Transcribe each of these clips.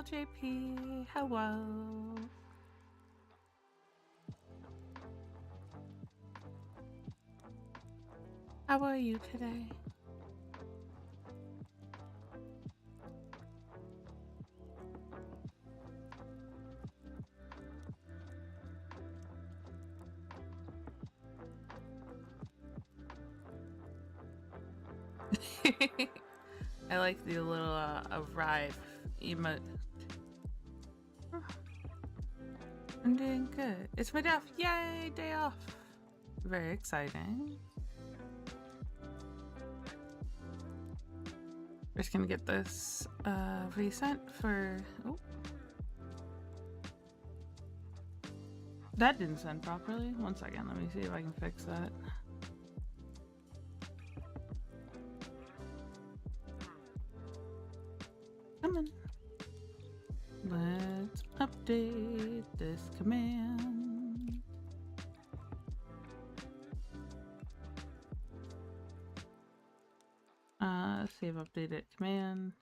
LJP. Hello. How are you today? I like the little arrive emote. I'm doing good. It's my day off. Yay, day off. Very exciting. We're just gonna get this resent for... Oh. That didn't send properly. One second, let me see if I can fix that. Come on. Let's update this command. Save updated command.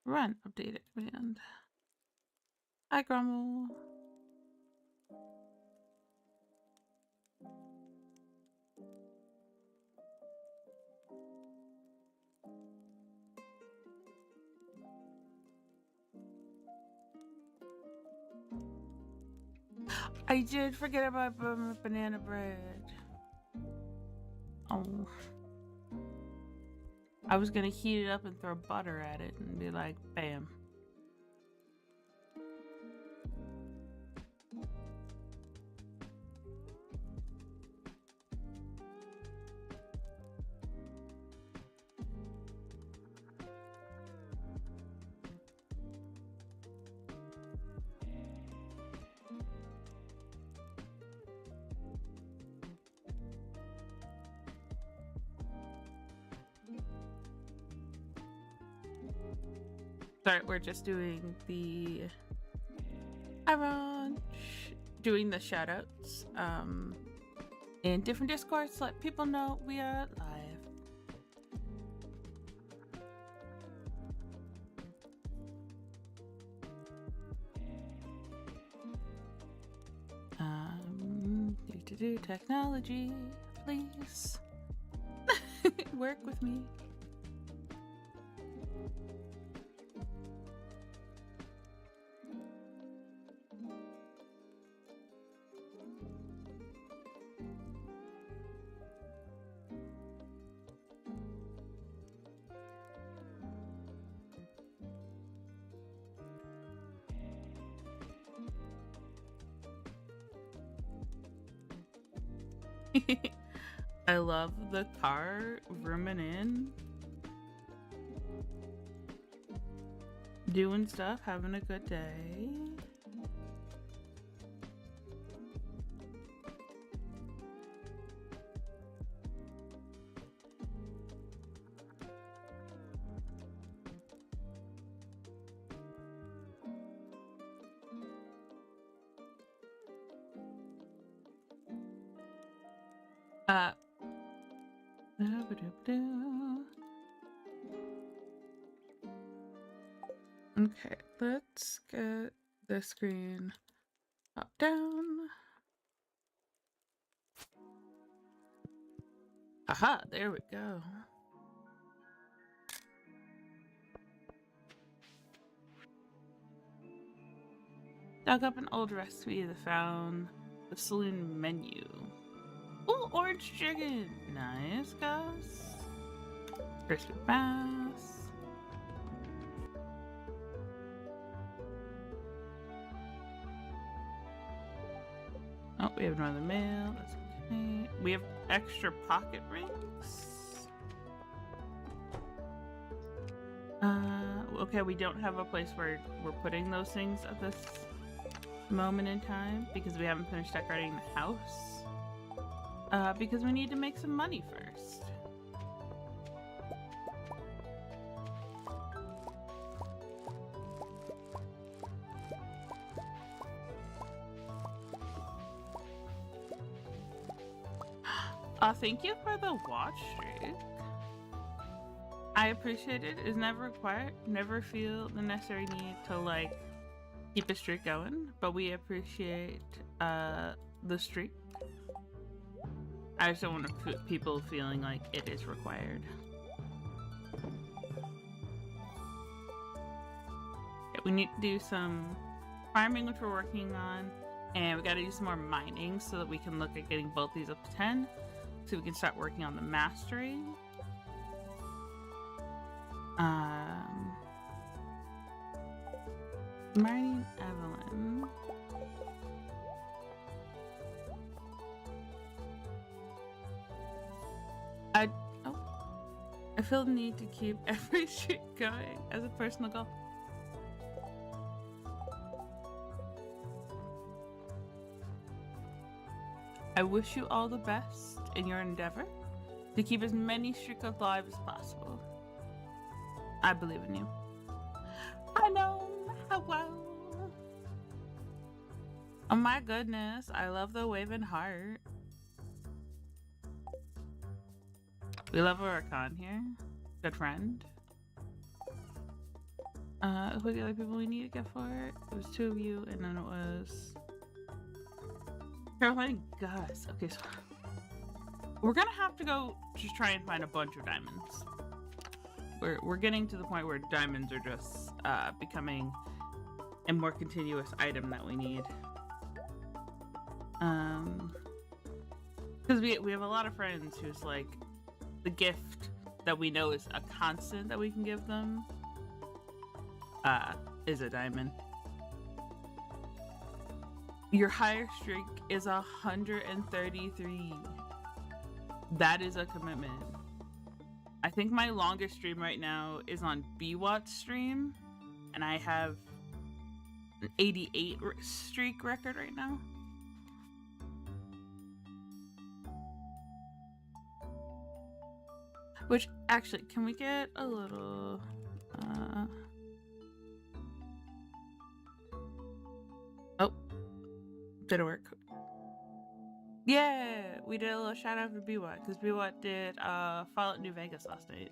Run updated command. Hi, Grumble. I did forget about banana bread. Oh. I was gonna heat it up and throw butter at it and be like, bam. Sorry, we're just doing the doing the shoutouts in different discords to let people know we are live. Do technology, please. Work with me. I love the car rooming in, doing stuff, having a good day. Okay, let's get the screen up, down. Aha, there we go. Dug up an old recipe that found the saloon menu. Ooh, orange chicken! Nice, Gus. Crispy bass. Oh, we have another mail. That's okay. We have extra pocket rings. Okay, we don't have a place where we're putting those things at this moment in time because we haven't finished decorating the house. Because we need to make some money first. Thank you for the watch streak. I appreciate it. It's never required. Never feel the necessary need to like keep a streak going, but we appreciate the streak. I just don't want people feeling like it is required. Okay, we need to do some farming, which we're working on, and we got to do some more mining so that we can look at getting both these up to 10, so we can start working on the mastery. Marty and Evelyn. I feel the need to keep every streak going as a personal goal. I wish you all the best in your endeavor to keep as many streaks alive as possible. I believe in you. I know how well. Oh my goodness, I love the waving heart. We love Oracan here. Good friend. Who are the other people we need to get for it? It was 2 of you, and then it was Caroline and Gus. Okay, so we're gonna have to go just try and find a bunch of diamonds. We're getting to the point where diamonds are just becoming a more continuous item that we need. Because we have a lot of friends who's like, the gift that we know is a constant that we can give them is a diamond. Your higher streak is 133. That is a commitment. I think my longest stream right now is on BWAT's stream, and I have an 88 streak record right now. Which, actually, can we get a little, oh, did it work? Yeah, we did a little shout out for BWAT, because BWAT did, Fallout New Vegas last night.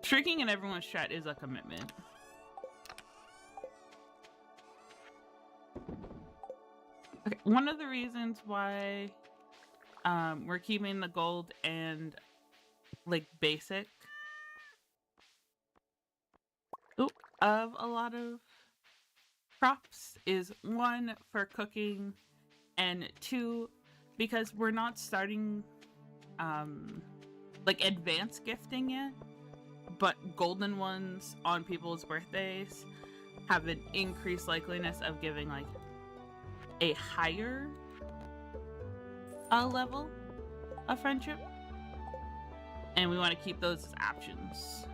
Streaking in everyone's chat is a commitment. Okay, one of the reasons why we're keeping the gold and like basic of a lot of crops is 1 for cooking, and 2 because we're not starting like advanced gifting yet, but golden ones on people's birthdays have an increased likeliness of giving like a higher level of friendship, and we want to keep those as options.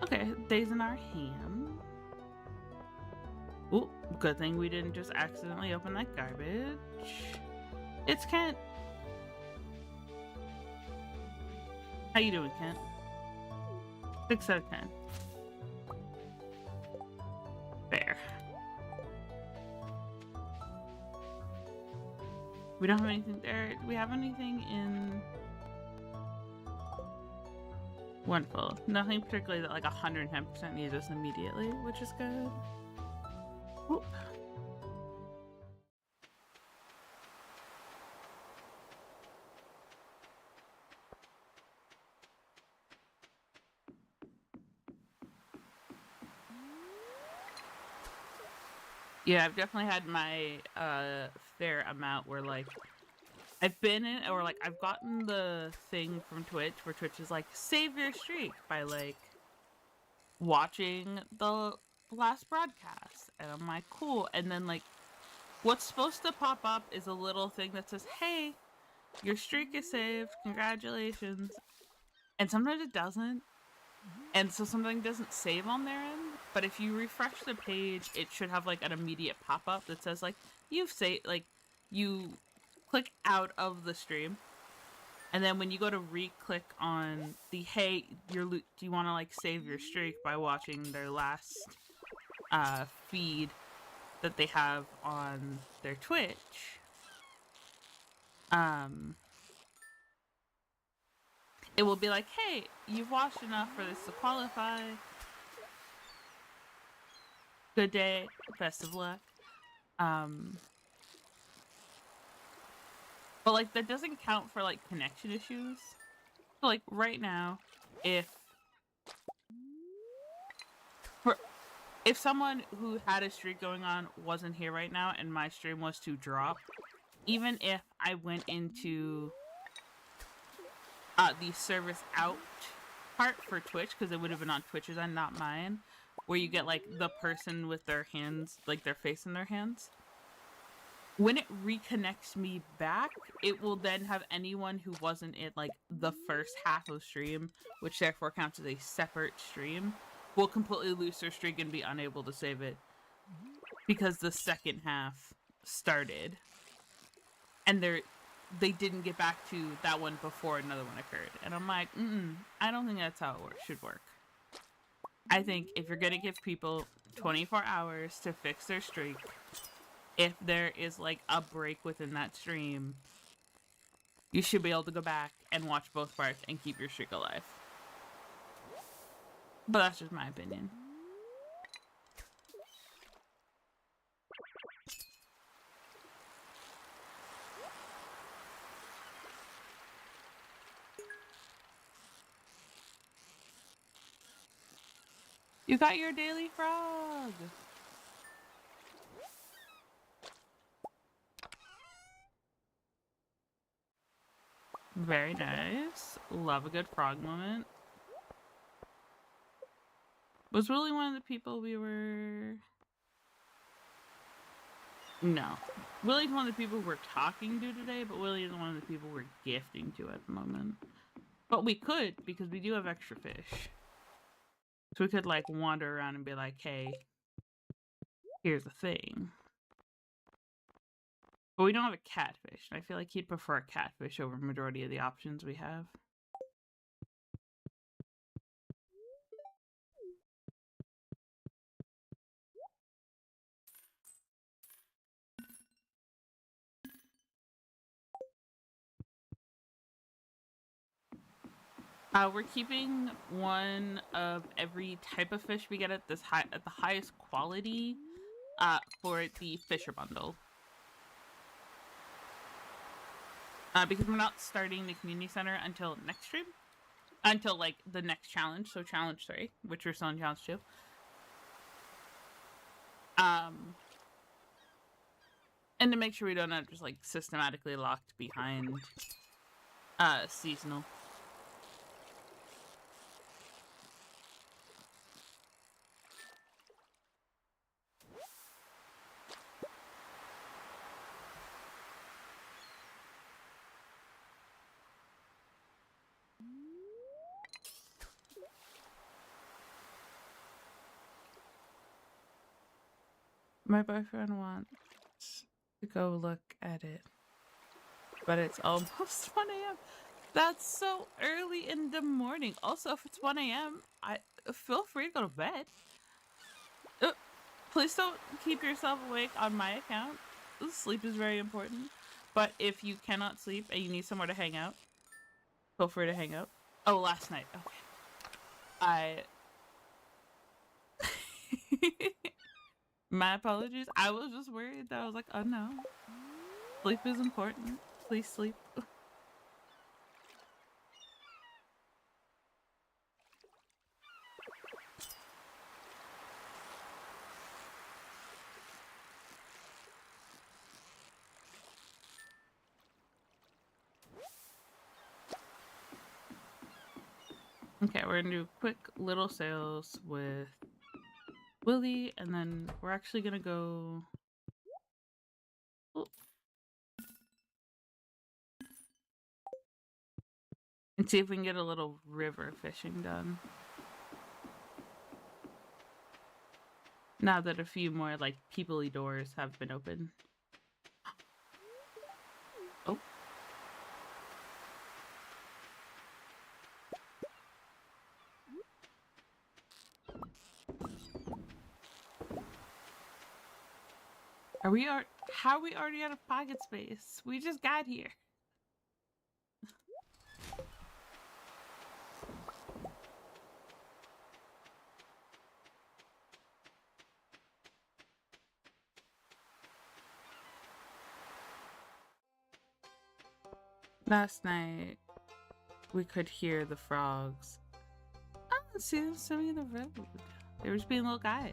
Okay, days in our ham. Oh, good thing we didn't just accidentally open that garbage. It's Kent. How you doing, Kent? 6 out of 10. Fair. We don't have anything there. Do we have anything in Wonderful. Nothing particularly that like 110% needs us immediately, which is good. Whoop. Yeah, I've definitely had my fair amount where like I've been in, or like I've gotten the thing from Twitch where Twitch is like, save your streak by like watching the last broadcast, and I'm like, cool. And then like what's supposed to pop up is a little thing that says, hey, your streak is saved, congratulations. And sometimes it doesn't, and so something doesn't save on their end. But if you refresh the page, it should have like an immediate pop-up that says like, you've saved, like you click out of the stream, and then when you go to re-click on the hey, do you want to like save your streak by watching their last feed, that they have on their Twitch, it will be like, hey, you've watched enough for this to qualify. Good day, best of luck. But like that doesn't count for like connection issues. So like right now, if someone who had a streak going on wasn't here right now and my stream was to drop, even if I went into the service out part for Twitch, because it would have been on Twitch's and not mine, where you get like the person with their hands, like their face in their hands. When it reconnects me back, it will then have anyone who wasn't in like the first half of stream, which therefore counts as a separate stream, will completely lose their streak and be unable to save it because the second half started and they didn't get back to that one before another one occurred. And I'm like, I don't think that's how it should work. I think if you're gonna give people 24 hours to fix their streak, if there is like a break within that stream, you should be able to go back and watch both parts and keep your streak alive. But that's just my opinion. You got your daily frog! Very nice. Love a good frog moment. Was Willie one of the people we were... No. Willie's one of the people we're talking to today, but Willie is one of the people we're gifting to at the moment. But we could, because we do have extra fish. So we could, like, wander around and be like, hey, here's the thing. But we don't have a catfish, and I feel like he'd prefer a catfish over the majority of the options we have. We're keeping one of every type of fish we get at the highest quality for the Fisher Bundle. Because we're not starting the community center until next stream. Until, like, the next challenge, so challenge 3, which we're still in challenge 2. And to make sure we don't have just, like, systematically locked behind seasonal. My boyfriend wants to go look at it, but it's almost 1 a.m. That's so early in the morning. Also, if it's 1 a.m., feel free to go to bed. Please don't keep yourself awake on my account. Sleep is very important. But if you cannot sleep and you need somewhere to hang out, feel free to hang out. Oh, last night. Okay. My apologies. I was just worried that I was like, oh no. Sleep is important. Please sleep. Okay, we're gonna do quick little sales with Willie, and then we're actually gonna go... and see if we can get a little river fishing done. Now that a few more, like, people-y doors have been open. Oh. Are we how are we already out of pocket space? We just got here. Last night, we could hear the frogs. Oh, see them swimming in the road. They were just being little guys.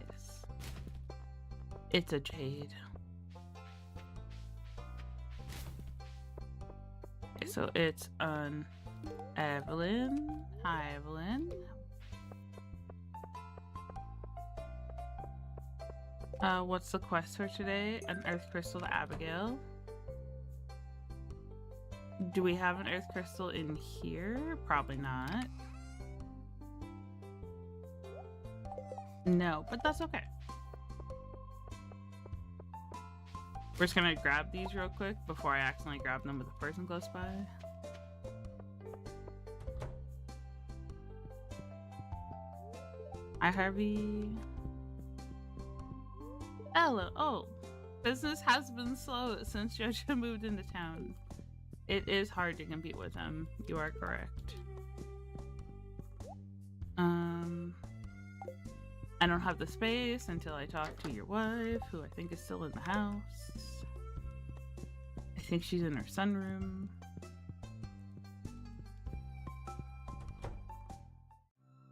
It's a jade. So it's on Evelyn. Hi, Evelyn. What's the quest for today? An earth crystal to Abigail. Do we have an earth crystal in here? Probably not. No, but that's okay. We're just gonna grab these real quick before I accidentally grab them with a person close by. Hi, Harvey. Hello. Oh, business has been slow since Jojo moved into town. It is hard to compete with him. You are correct. I don't have the space until I talk to your wife, who I think is still in the house. I think she's in her sunroom.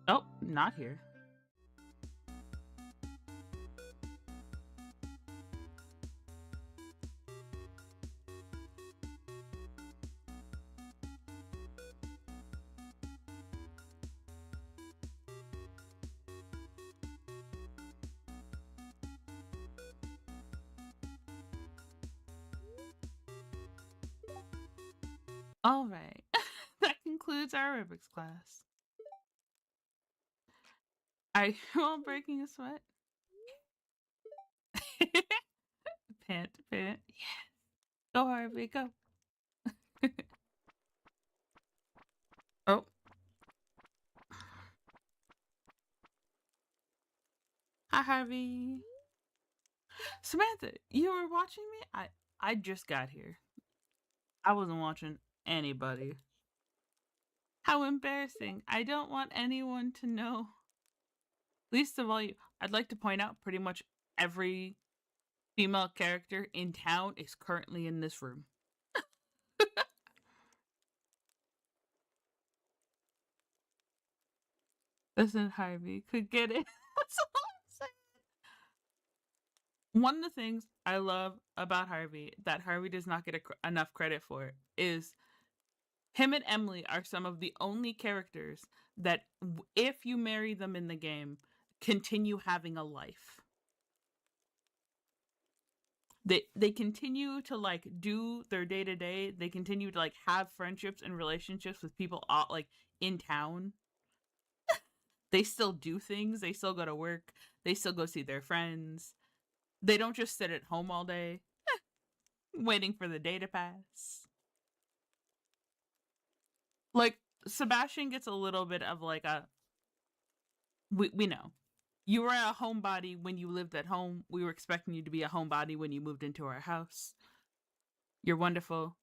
Oh, not here. All right. That concludes our aerobics class. Are you all breaking a sweat? Pant, pant. Yeah. Go, Harvey, go. Oh. Hi, Harvey. Samantha, you were watching me? I just got here. I wasn't watching anybody. How embarrassing. I don't want anyone to know. Least of all you. I'd like to point out pretty much every female character in town is currently in this room. Listen, Harvey could get it. That's all I'm saying. One of the things I love about Harvey that Harvey does not get enough credit for is him and Emily are some of the only characters that, if you marry them in the game, continue having a life. They continue to like do their day to day. They continue to like have friendships and relationships with people like in town. They still do things. They still go to work. They still go see their friends. They don't just sit at home all day waiting for the day to pass. Like Sebastian gets a little bit of like a we know. You were a homebody when you lived at home. We were expecting you to be a homebody when you moved into our house. You're wonderful.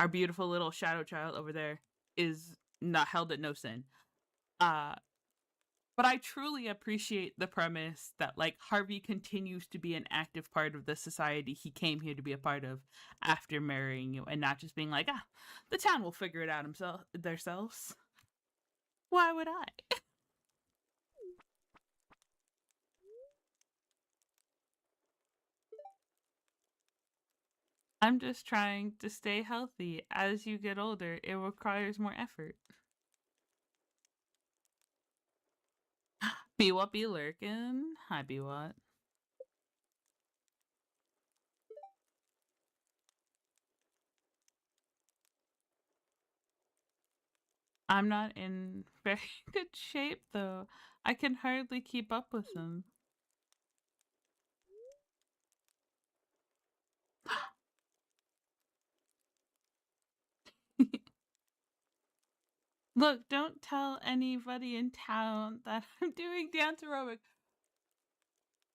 Our beautiful little shadow child over there is not held at no sin. But I truly appreciate the premise that like Harvey continues to be an active part of the society he came here to be a part of after marrying you, and not just being like, the town will figure it out themselves. Why would I? I'm just trying to stay healthy. As you get older, it requires more effort. Be what be lurkin'. Hi, be what. I'm not in very good shape, though. I can hardly keep up with them. Look, don't tell anybody in town that I'm doing dance aerobic.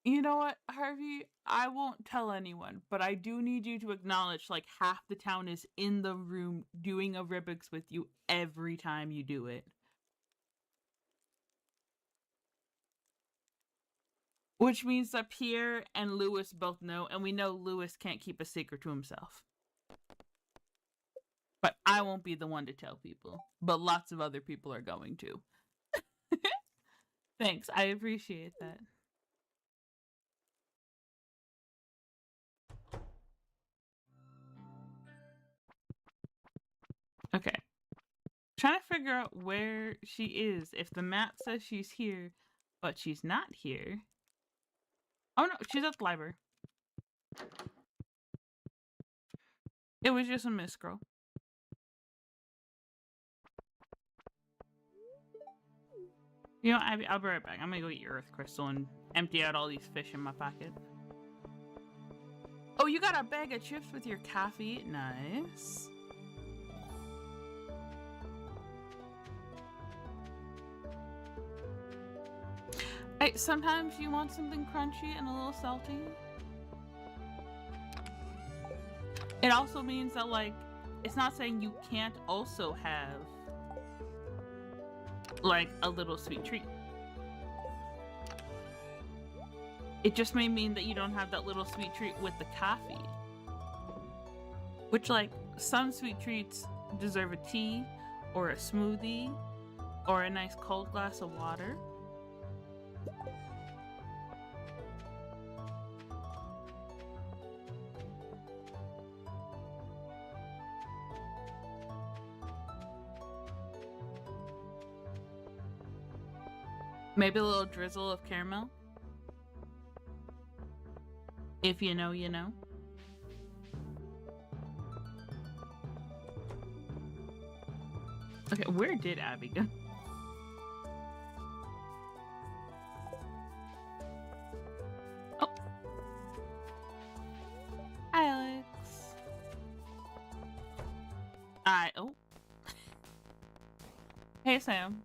You know what, Harvey? I won't tell anyone, but I do need you to acknowledge like half the town is in the room doing a Rubik's with you every time you do it. Which means that Pierre and Lewis both know, and we know Lewis can't keep a secret to himself. But I won't be the one to tell people. But lots of other people are going to. Thanks, I appreciate that. Okay. Trying to figure out where she is. If the map says she's here, but she's not here. Oh no, she's at the library. It was just a miscroll. You know, I'll be right back. I'm gonna go get your earth crystal and empty out all these fish in my pocket. Oh, you got a bag of chips with your coffee? Nice. Hey, sometimes you want something crunchy and a little salty. It also means that, like, it's not saying you can't also have, like, a little sweet treat. It just may mean that you don't have that little sweet treat with the coffee. Which, like, some sweet treats deserve a tea, or a smoothie, or a nice cold glass of water. Maybe a little drizzle of caramel. If you know, you know. Okay, where did Abby go? Oh. Hi, Alex. Oh. Hey, Sam.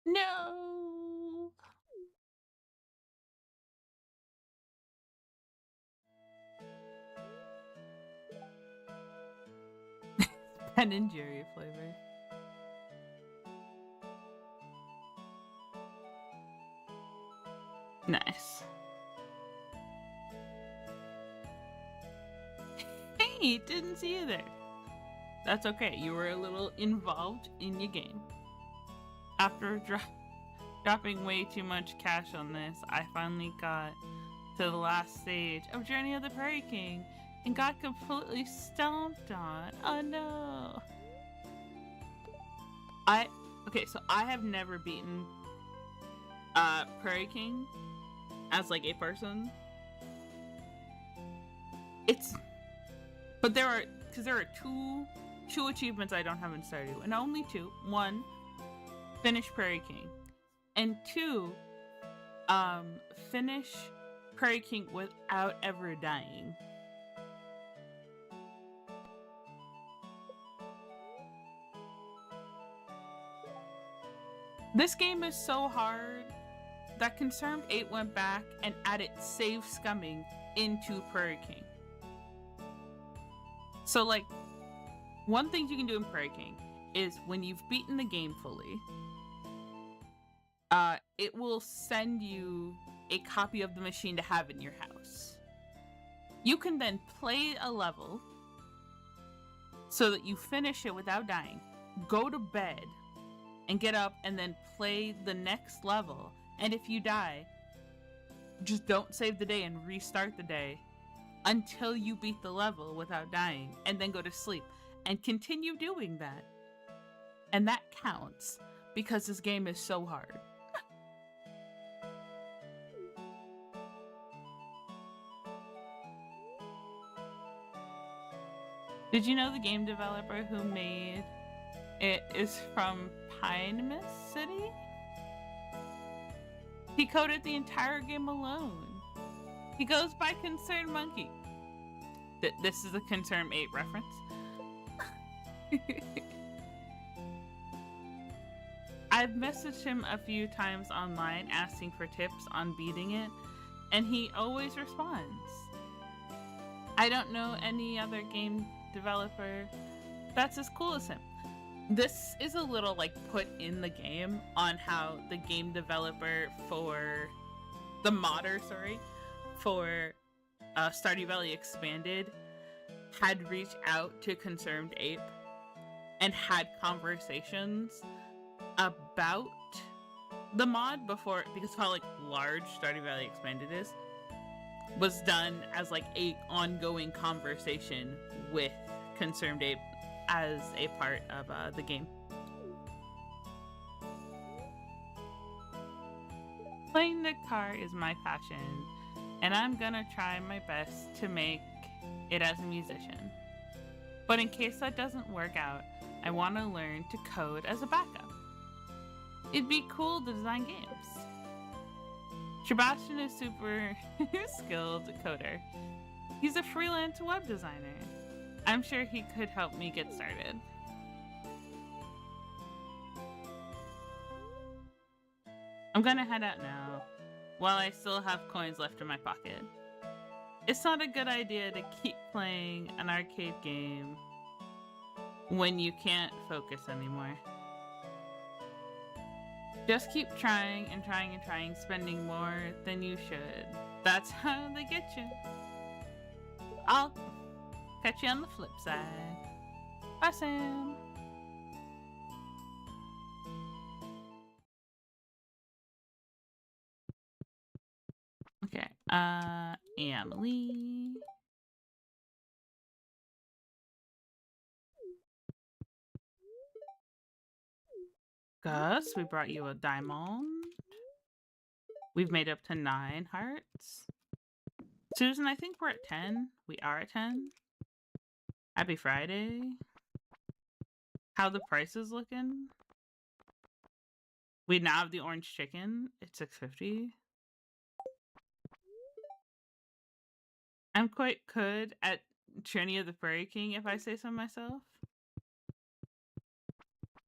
No. Ben and Jerry flavor. Nice. Hey, didn't see you there. That's okay. You were a little involved in your game. After dropping way too much cash on this, I finally got to the last stage of Journey of the Prairie King and got completely stomped on. Oh no. Okay, so I have never beaten Prairie King as like a person. But there are two achievements I don't have in Stardew, and only two. One, finish Prairie King, and two, finish Prairie King without ever dying. This game is so hard that Concerned 8 went back and added save scumming into Prairie King. So, like, one thing you can do in Prairie King is when you've beaten the game fully, it will send you a copy of the machine to have in your house. You can then play a level so that you finish it without dying, go to bed, and get up and then play the next level. And if you die, just don't save the day and restart the day until you beat the level without dying, and then go to sleep and continue doing that. And that counts because this game is so hard. Did you know the game developer who made it is from Pine Mist City? He coded the entire game alone. He goes by Concerned Monkey. This is a Concerned 8 reference. I've messaged him a few times online asking for tips on beating it, and he always responds. I don't know any other game developer that's as cool as him. This is a little like put in the game on how the game developer for the modder, for Stardew Valley Expanded had reached out to Concerned Ape and had conversations about the mod before, because of how like large Stardew Valley Expanded is, was done as like a ongoing conversation with Concerned Ape as a part of the game. Playing the car is my passion, and I'm gonna try my best to make it as a musician. But in case that doesn't work out, I want to learn to code as a backup. It'd be cool to design games. Sebastian is super skilled coder. He's a freelance web designer. I'm sure he could help me get started. I'm gonna head out now, while I still have coins left in my pocket. It's not a good idea to keep playing an arcade game when you can't focus anymore. Just keep trying and trying and trying, spending more than you should. That's how they get you. I'll catch you on the flip side. Bye, Sam. Okay, Emily. Gus, we brought you a diamond. We've made up to 9 hearts. Susan, I think we're at 10. We are at 10. Happy Friday. How the price is looking? We now have the orange chicken. It's $6.50. I'm quite good at Trinity of the Prairie King, if I say so myself.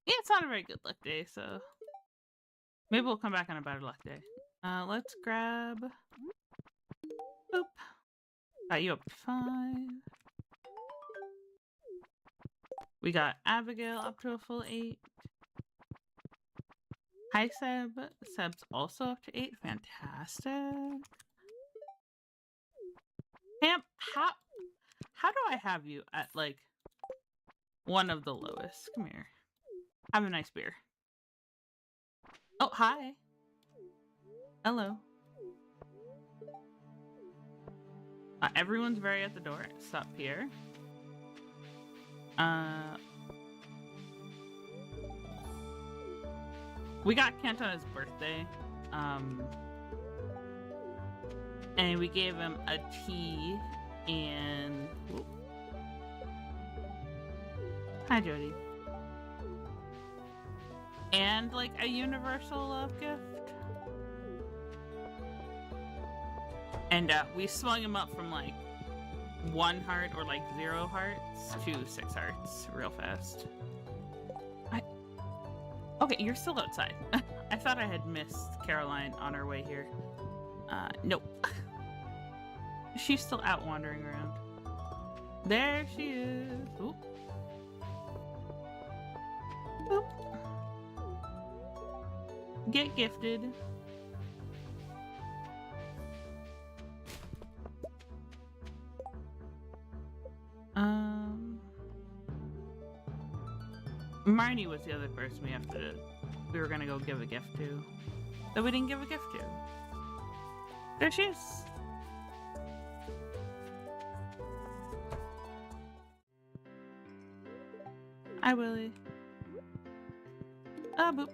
Yeah, it's not a very good luck day, so maybe we'll come back on a better luck day. Let's grab... Boop. Got you up to 5. We got Abigail up to a full 8. Hi, Seb. Seb's also up to 8. Fantastic. Pam, how do I have you at, like, one of the lowest? Come here. Have a nice beer. Oh, hi. Hello. Everyone's very at the door. Sup, here. We got Kent on his birthday. And we gave him a tea and... Whoop. Hi, Jody. And, like, a universal love gift. And, we swung him up from, like, 1 heart or, like, 0 hearts to 6 hearts real fast. Okay, you're still outside. I thought I had missed Caroline on her way here. Nope. She's still out wandering around. There she is. Oop. Oop. Get gifted. Marnie was the other person we were gonna go give a gift to. That we didn't give a gift to. There she is. Hi, Willie. Ah, boop.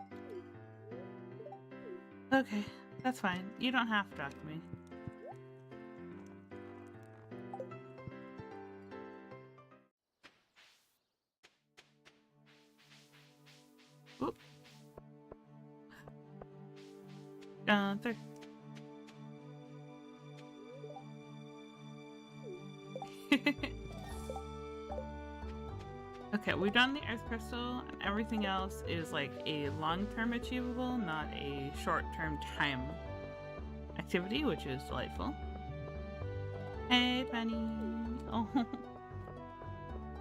Okay, that's fine. You don't have to talk to me. Oop. Third. Okay, we've done the Earth Crystal, and everything else is like a long-term achievable, not a short-term time activity, which is delightful. Hey, Penny. Oh,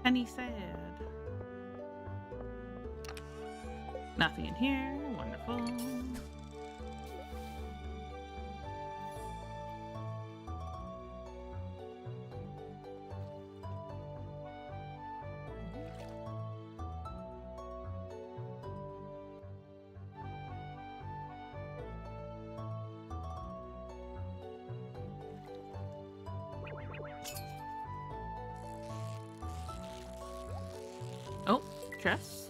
Penny sad. Nothing in here. Wonderful. Oh, chest.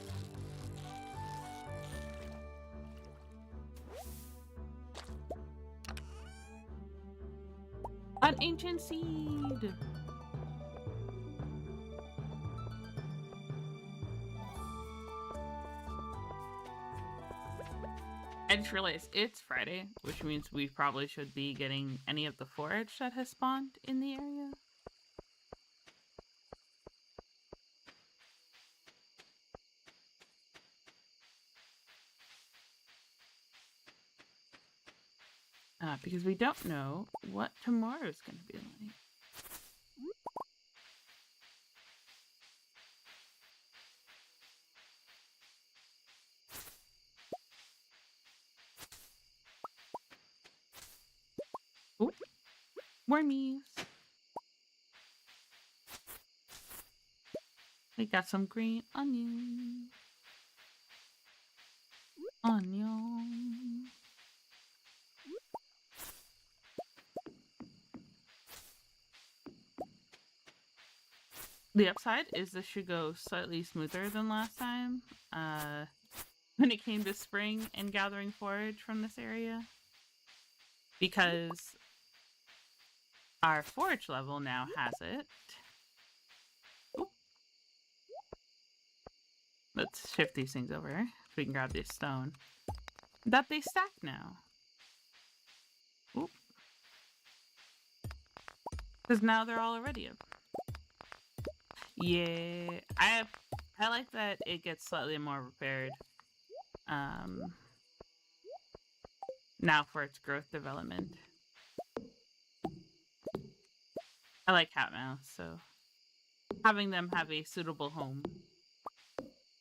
An ancient seed. I just realized it's Friday, which means we probably should be getting any of the forage that has spawned in the area. Because we don't know what tomorrow's going to be like. Ooh, wormies. We got some green onion. Onion. The upside is this should go slightly smoother than last time. When it came to spring and gathering forage from this area. Because our forage level now has it. Ooh. Let's shift these things over so we can grab this stone. That they stack now. Because now they're all already up. Yeah, I like that it gets slightly more repaired. Now for its growth development. I like cat mouse, so having them have a suitable home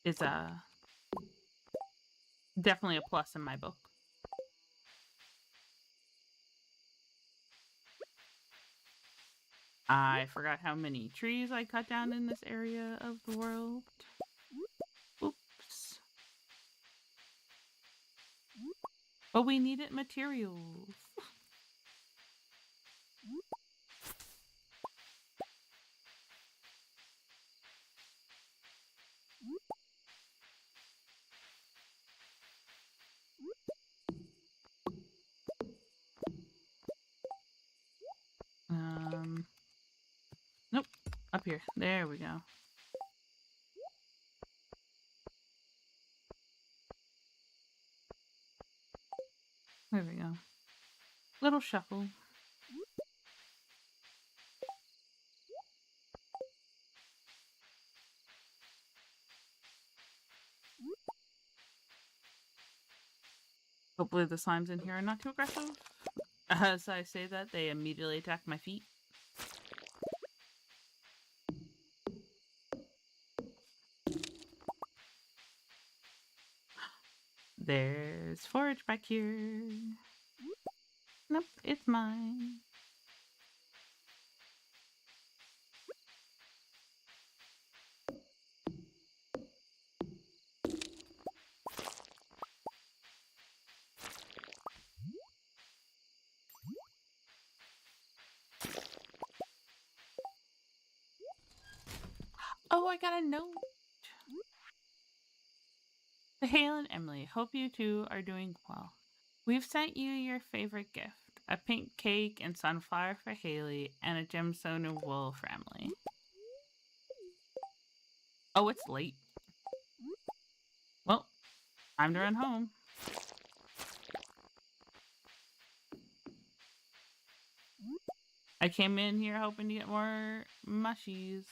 is definitely a plus in my book. I forgot how many trees I cut down in this area of the world. Oops. But we needed materials. Nope. Up here. There we go. There we go. Little shuffle. Hopefully the slimes in here are not too aggressive. As I say that, they immediately attack my feet. There's forage back here. Nope, it's mine. Oh, I got a note. To Hale and Emily, hope you two are doing well. We've sent you your favorite gift. A pink cake and sunflower for Haley, and a gemstone of wool for Emily. Oh, it's late. Well, time to run home. I came in here hoping to get more mushies.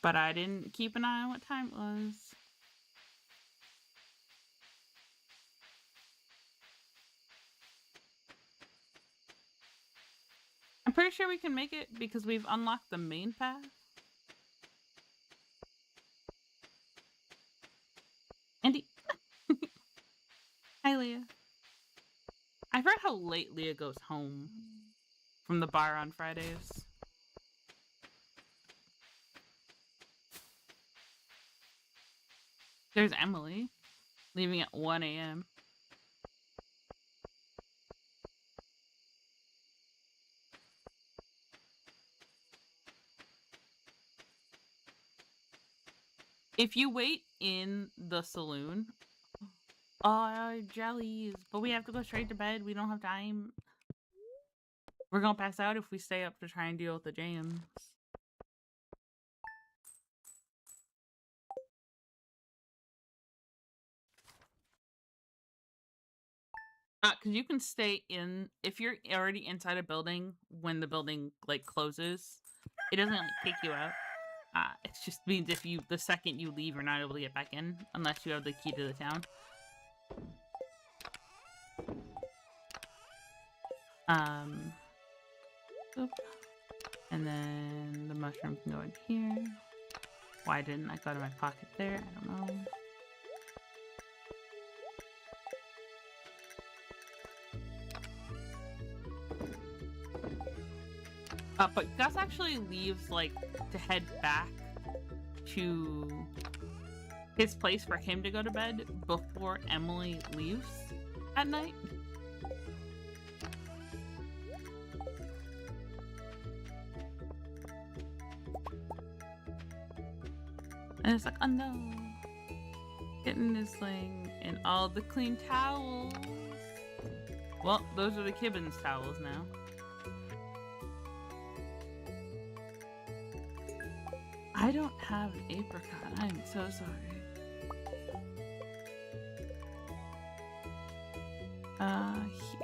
But I didn't keep an eye on what time it was. I'm pretty sure we can make it because we've unlocked the main path. Andy. Hi, Leah. I forgot how late Leah goes home from the bar on Fridays. There's Emily, leaving at 1 a.m. If you wait in the saloon, jellies, but we have to go straight to bed. We don't have time. We're gonna pass out if we stay up to try and deal with the jams. Because you can stay in, if you're already inside a building when the building like closes, it doesn't like kick you out. It just means if you, the second you leave, you're not able to get back in unless you have the key to the town. Oop. And then the mushroom can go in here. Why didn't I go to my pocket there? I don't know. But Gus actually leaves, like, to head back to his place for him to go to bed before Emily leaves at night. And it's like, oh no. Getting this thing and all the clean towels. Well, those are the Kibbins towels now. I don't have an apricot. I'm so sorry.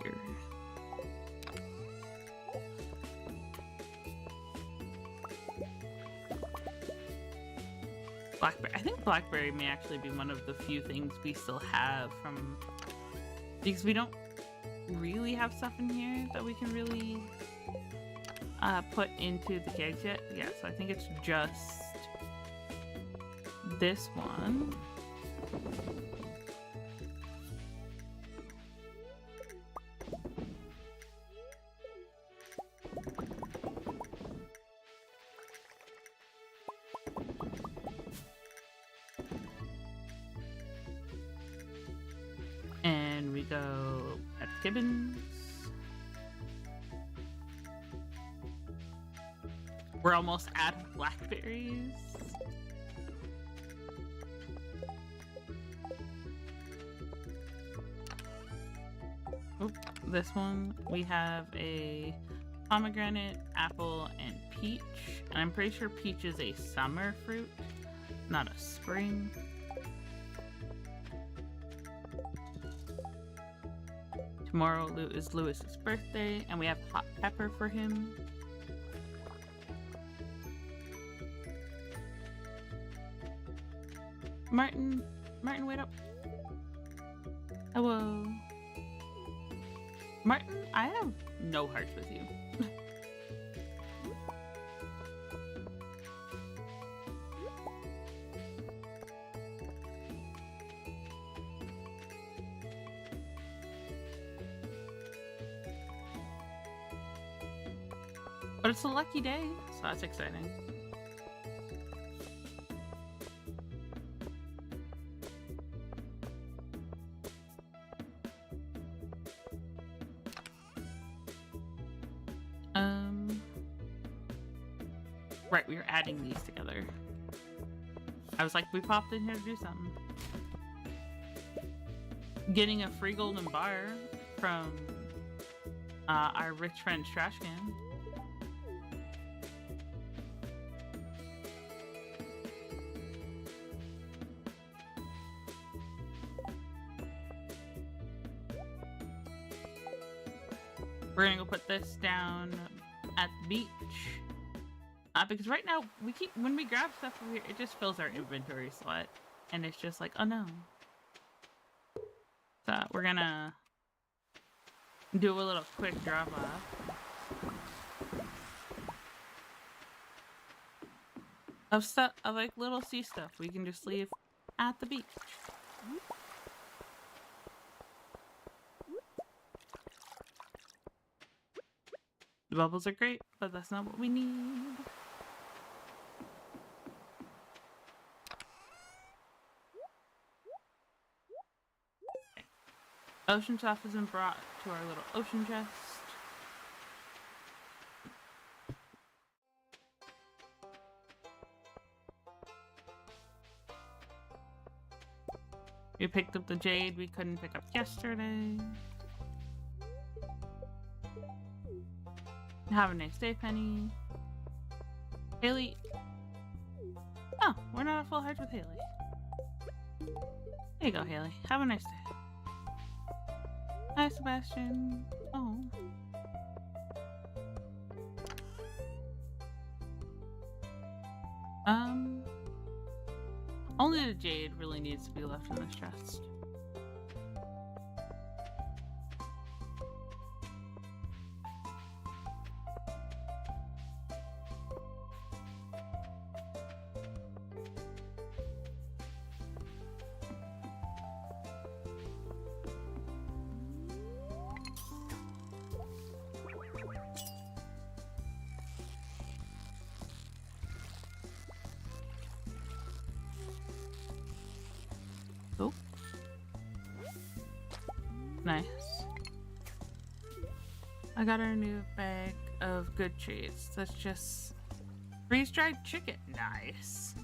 Here. Blackberry. I think blackberry may actually be one of the few things we still have from... Because we don't really have stuff in here that we can really put into the kegs yet. Yeah, so I think it's just this one. And we go at Gibbons. We're almost out of blackberries. Oop, this one, we have a pomegranate, apple, and peach. And I'm pretty sure peach is a summer fruit, not a spring. Tomorrow is Lewis's birthday, and we have hot pepper for him. Martin, wait up. Hello. Martin, I have no hearts with you. But it's a lucky day, so that's exciting. Right, we were adding these together. I was like, we popped in here to do something. Getting a free golden bar from our rich friend's trash can. We're gonna go put this down at the beach. Because right now, when we grab stuff over here, it just fills our inventory slot. And it's just like, oh no. So we're gonna do a little quick drop off of stuff, of like little sea stuff we can just leave at the beach. The bubbles are great, but that's not what we need. Okay. Ocean stuff has been brought to our little ocean chest. We picked up the jade we couldn't pick up yesterday. Have a nice day, Penny. Haley. Oh, we're not at full hearts with Haley. There you go, Haley. Have a nice day. Hi, Sebastian. Oh. Only the jade really needs to be left in this chest. Oh. Nice. I got our new bag of good cheese. That's just freeze-dried chicken. Nice.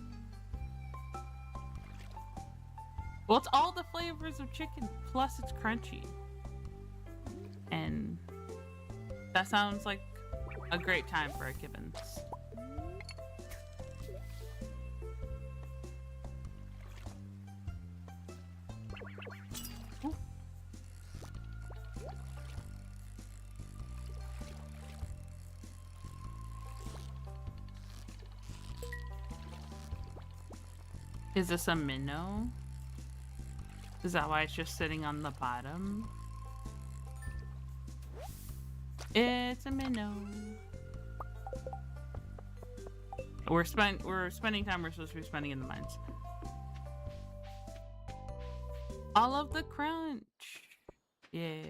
Well, it's all the flavors of chicken, plus it's crunchy. And that sounds like a great time for a Gibbons. Is this a minnow? Is that why it's just sitting on the bottom? It's a minnow. We're spending time we're supposed to be spending in the mines. All of the crunch. Yeah.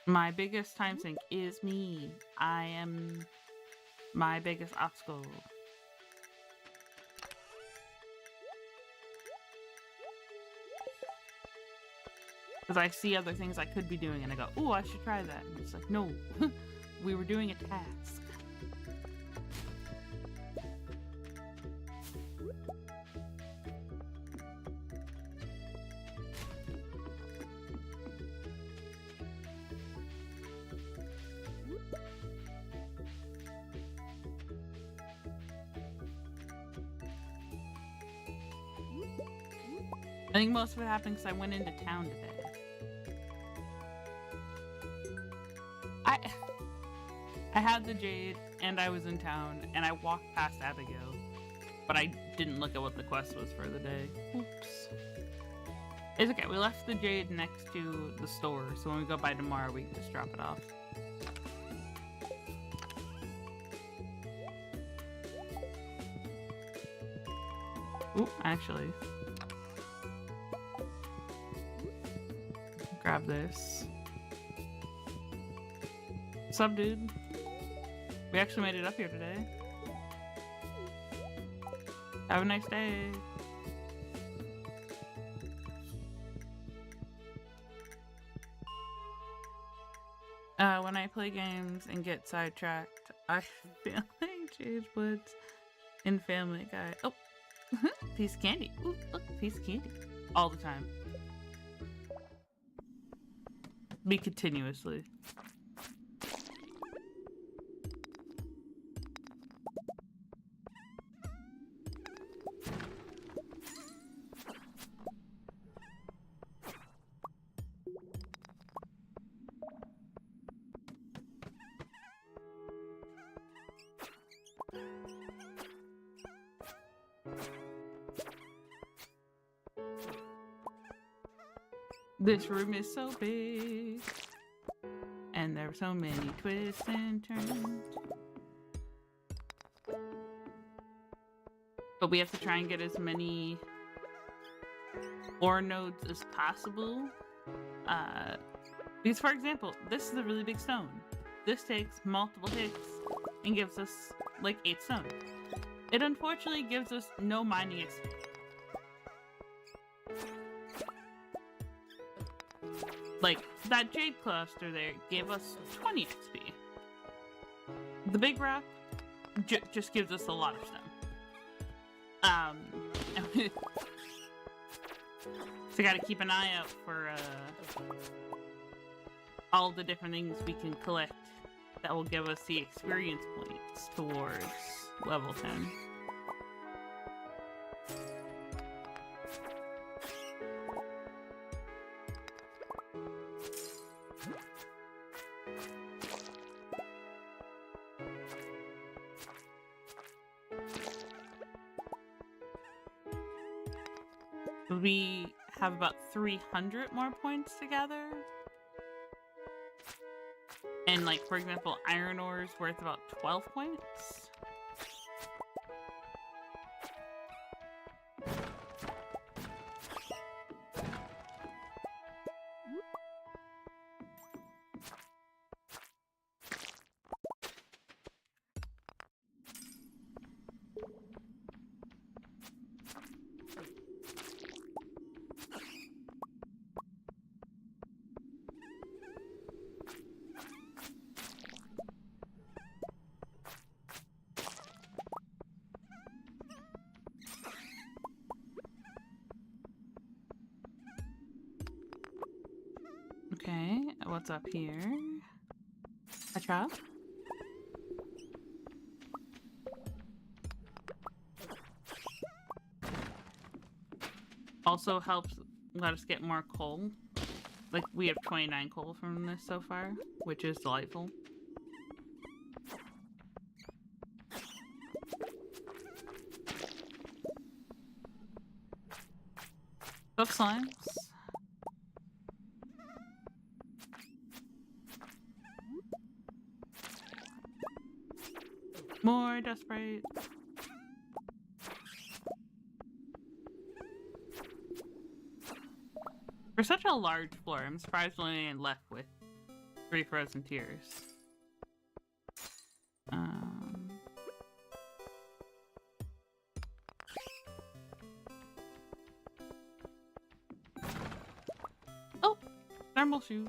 My biggest time sink is me. I am my biggest obstacle. Because I see other things I could be doing and I go, oh, I should try that. And it's like, no, we were doing a task. I think most of it happened because I went into town today. I had the jade and I was in town and I walked past Abigail, but I didn't look at what the quest was for the day. Oops. It's okay, we left the jade next to the store, so when we go by tomorrow we can just drop it off. Ooh, actually. Grab this. What's up, dude? We actually made it up here today. Have a nice day. When I play games and get sidetracked, I feel like Jade Woods in Family Guy. Oh, piece of candy. Ooh, look, piece of candy. All the time. Be continuously. This room is so big. And there are so many twists and turns. But we have to try and get as many ore nodes as possible. Because, for example, this is a really big stone. This takes multiple hits and gives us like 8 stone. It unfortunately gives us no mining XP. Like, that jade cluster there gave us 20 XP. The big rock just gives us a lot of stone. So gotta keep an eye out for all the different things we can collect that will give us the experience points towards level 10. We have about 300 more points together. And like, for example, iron ore is worth about 12 points. Okay, what's up here? A trap? Also helps let us get more coal. Like, we have 29 coal from this so far, which is delightful. Both slimes. More dust sprites. For such a large floor, I'm surprised we only left with 3 frozen tears. Oh! Thermal shoes.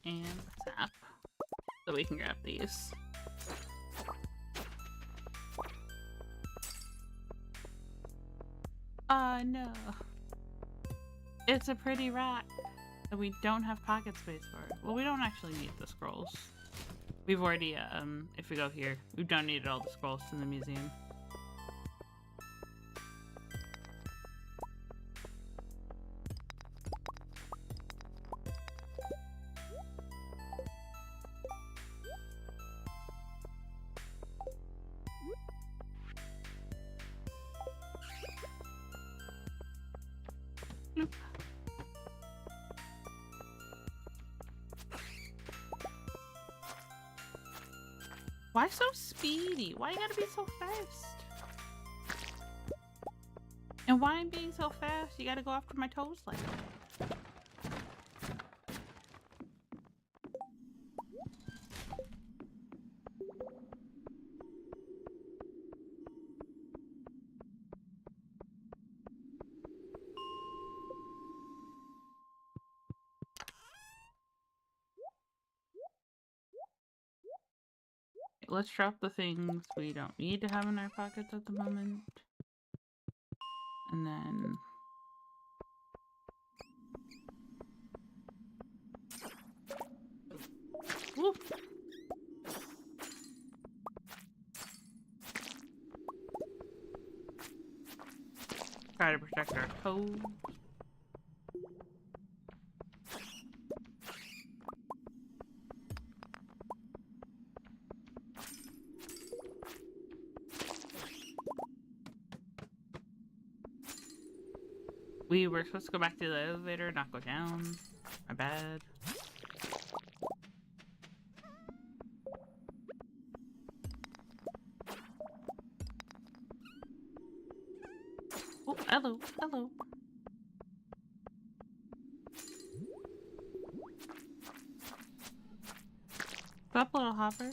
And sap. So we can grab these. No. It's a pretty rock that we don't have pocket space for. Well, we don't actually need the scrolls. We've already, if we go here, we've donated all the scrolls to the museum. Why so speedy? Why you gotta be so fast? And why I'm being so fast? You gotta go after my toes like that. Let's drop the things we don't need to have in our pockets at the moment. And then... Woo! Ooh. Try to protect our toes. We were supposed to go back to the elevator, not go down. My bad. Oh, hello, hello. What's up, little hopper?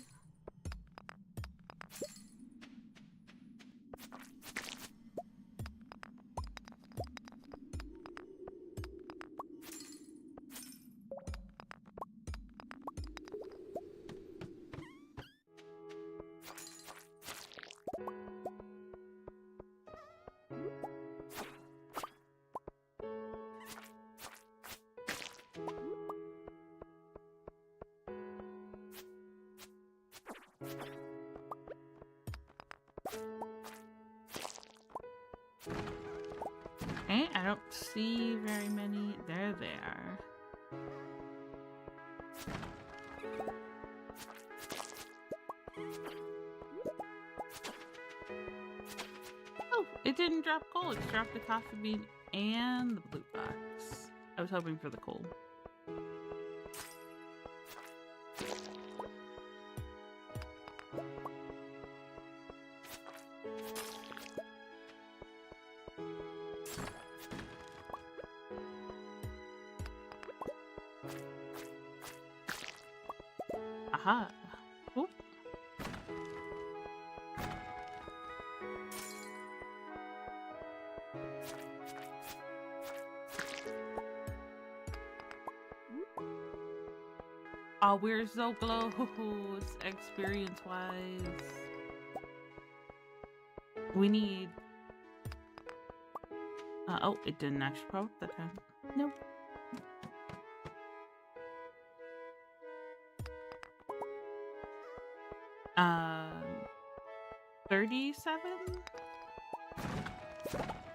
Okay, I don't see very many. There they are. Oh, it didn't drop coal. It dropped the coffee bean and the blue box. I was hoping for the coal. Aha. Oop. Oh, we're so close experience-wise. We need... oh, it didn't actually pop that time. Nope. 37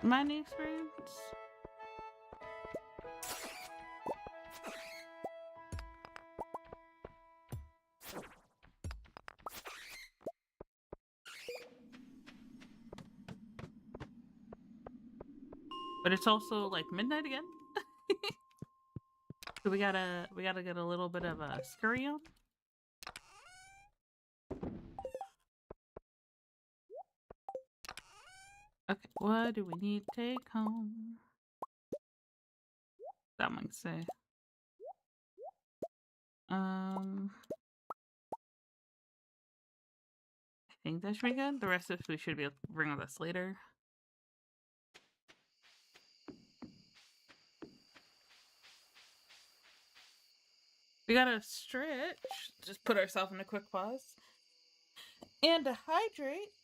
mining experience. But it's also like midnight again. So we gotta get a little bit of a scurry on. Okay, what do we need to take home? That one can say. I think that should be good. The rest of it we should be able to bring with us later. We gotta stretch. Just put ourselves in a quick pause. And to hydrate.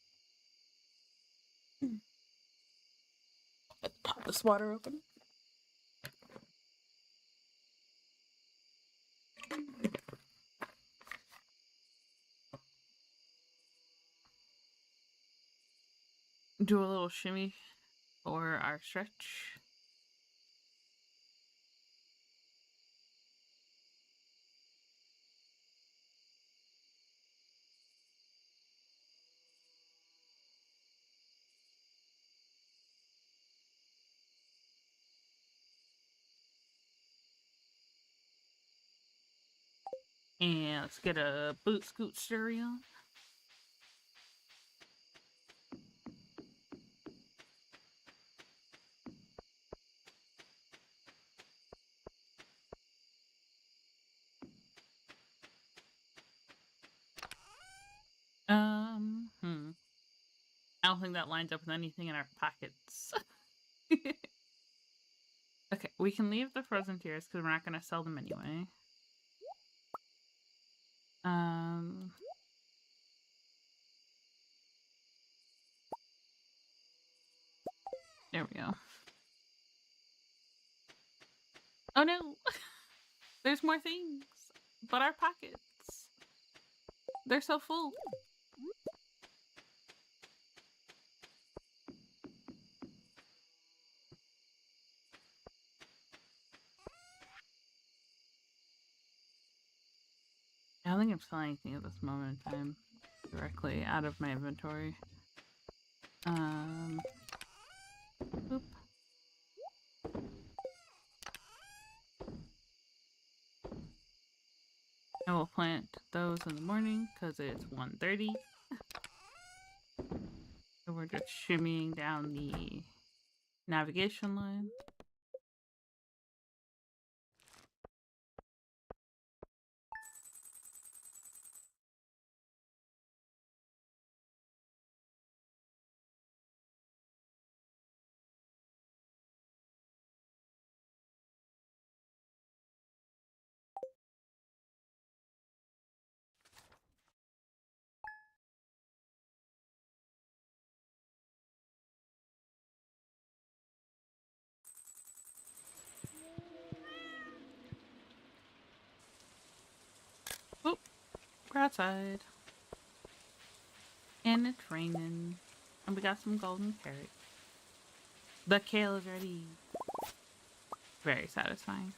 Let's pop this water open. Do a little shimmy for our stretch. And let's get a boot scoot stirry on. I don't think that lines up with anything in our pockets. Okay, we can leave the frozen tears because we're not going to sell them anyway. There we go. Oh no! There's more things, but our pockets. They're so full. I don't think I'm selling anything at this moment in time directly out of my inventory. Oop. I will plant those in the morning because it's 1:30. So we're just shimmying down the navigation line. Oop, we're outside. And it's raining. And we got some golden carrots. The kale is ready. Very satisfying.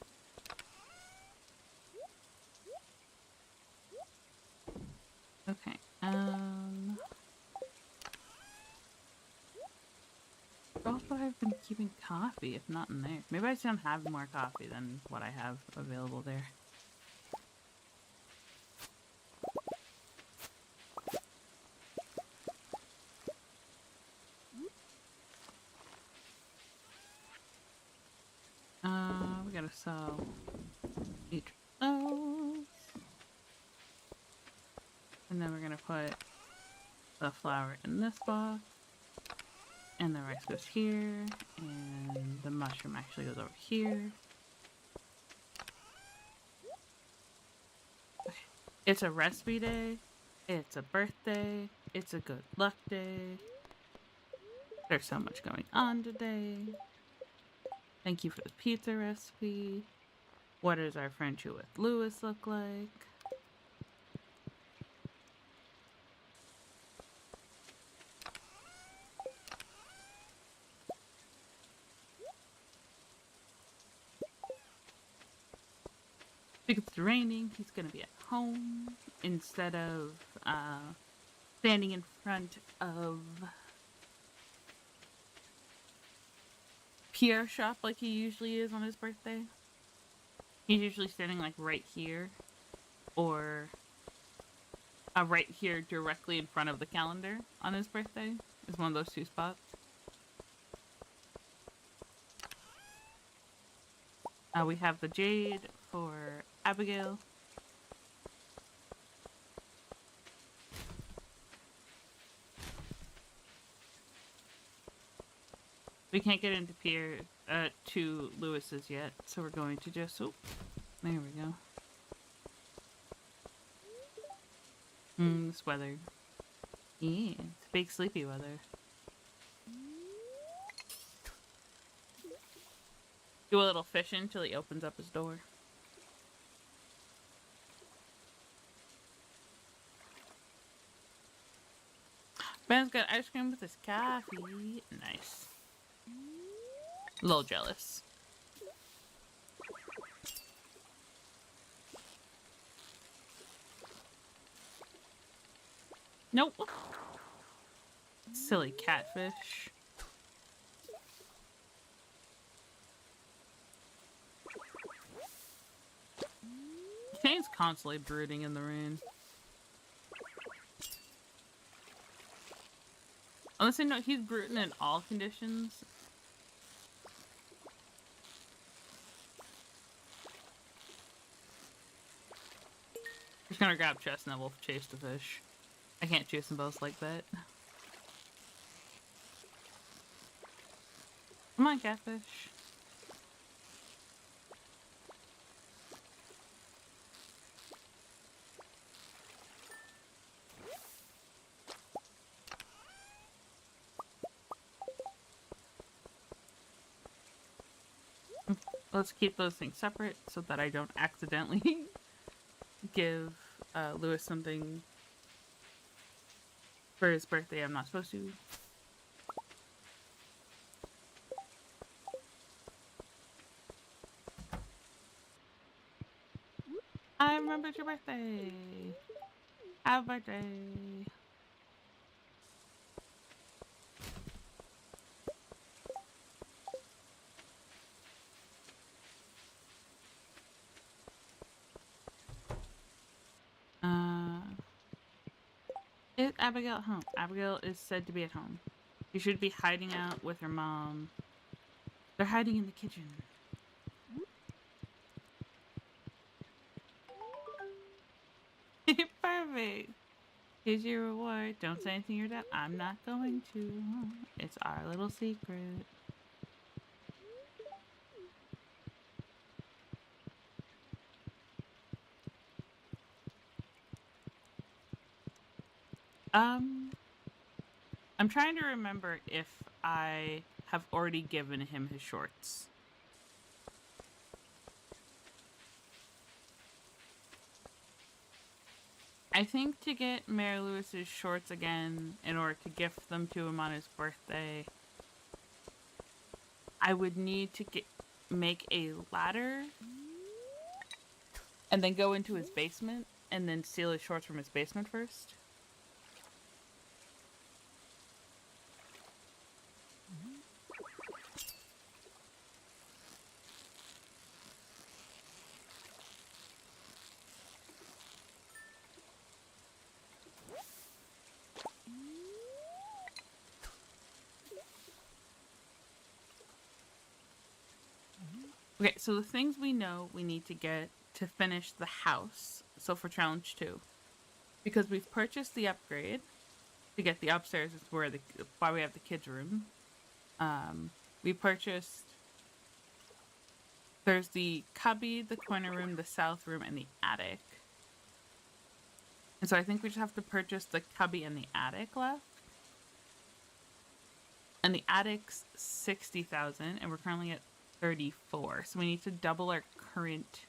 Okay, where else would I have been keeping coffee if not in there? Maybe I just don't have more coffee than what I have available there. We gotta sell each of those. And then we're gonna put the flour in this box. And the rice goes here. And the mushroom actually goes over here. Okay. It's a recipe day. It's a birthday. It's a good luck day. There's so much going on today. Thank you for the pizza recipe. What does our friendship with Lewis look like? Because it's raining, he's gonna be at home instead of standing in front of Pierre's shop like he usually is on his birthday. He's usually standing like right here, or right here directly in front of the calendar on his birthday. Is one of those two spots. We have the jade for Abigail. We can't get into Pierre to Lewis's yet, so we're going to just there we go. This weather. Yeah, it's big sleepy weather. Do a little fishing until he opens up his door. Ben's got ice cream with his coffee. Nice. A little jealous. Nope. Silly catfish. Kane's constantly brooding in the rain. Honestly, no, he's brooding in all conditions. Just gonna grab chest and then we'll chase the fish. I can't chase them both like that. Come on, catfish. Let's keep those things separate so that I don't accidentally give Lewis something For his birthday, I'm not supposed to. I remembered your birthday. Happy birthday. Is Abigail at home? Abigail is said to be at home. She should be hiding out with her mom. They're hiding in the kitchen. Perfect. Here's your reward. Don't say anything to your dad. I'm not going to. It's our little secret. I'm trying to remember if I have already given him his shorts. I think to get Mary Lewis's shorts again in order to gift them to him on his birthday, I would need to make a ladder and then go into his basement and then steal his shorts from his basement first. Okay, so the things we know we need to get to finish the house. So for challenge 2, because we've purchased the upgrade to get the upstairs, is where why we have the kids' room. We purchased. There's the cubby, the corner room, the south room, and the attic. And so I think we just have to purchase the cubby and the attic left. And the attic's 60,000, and we're currently at 34. So we need to double our current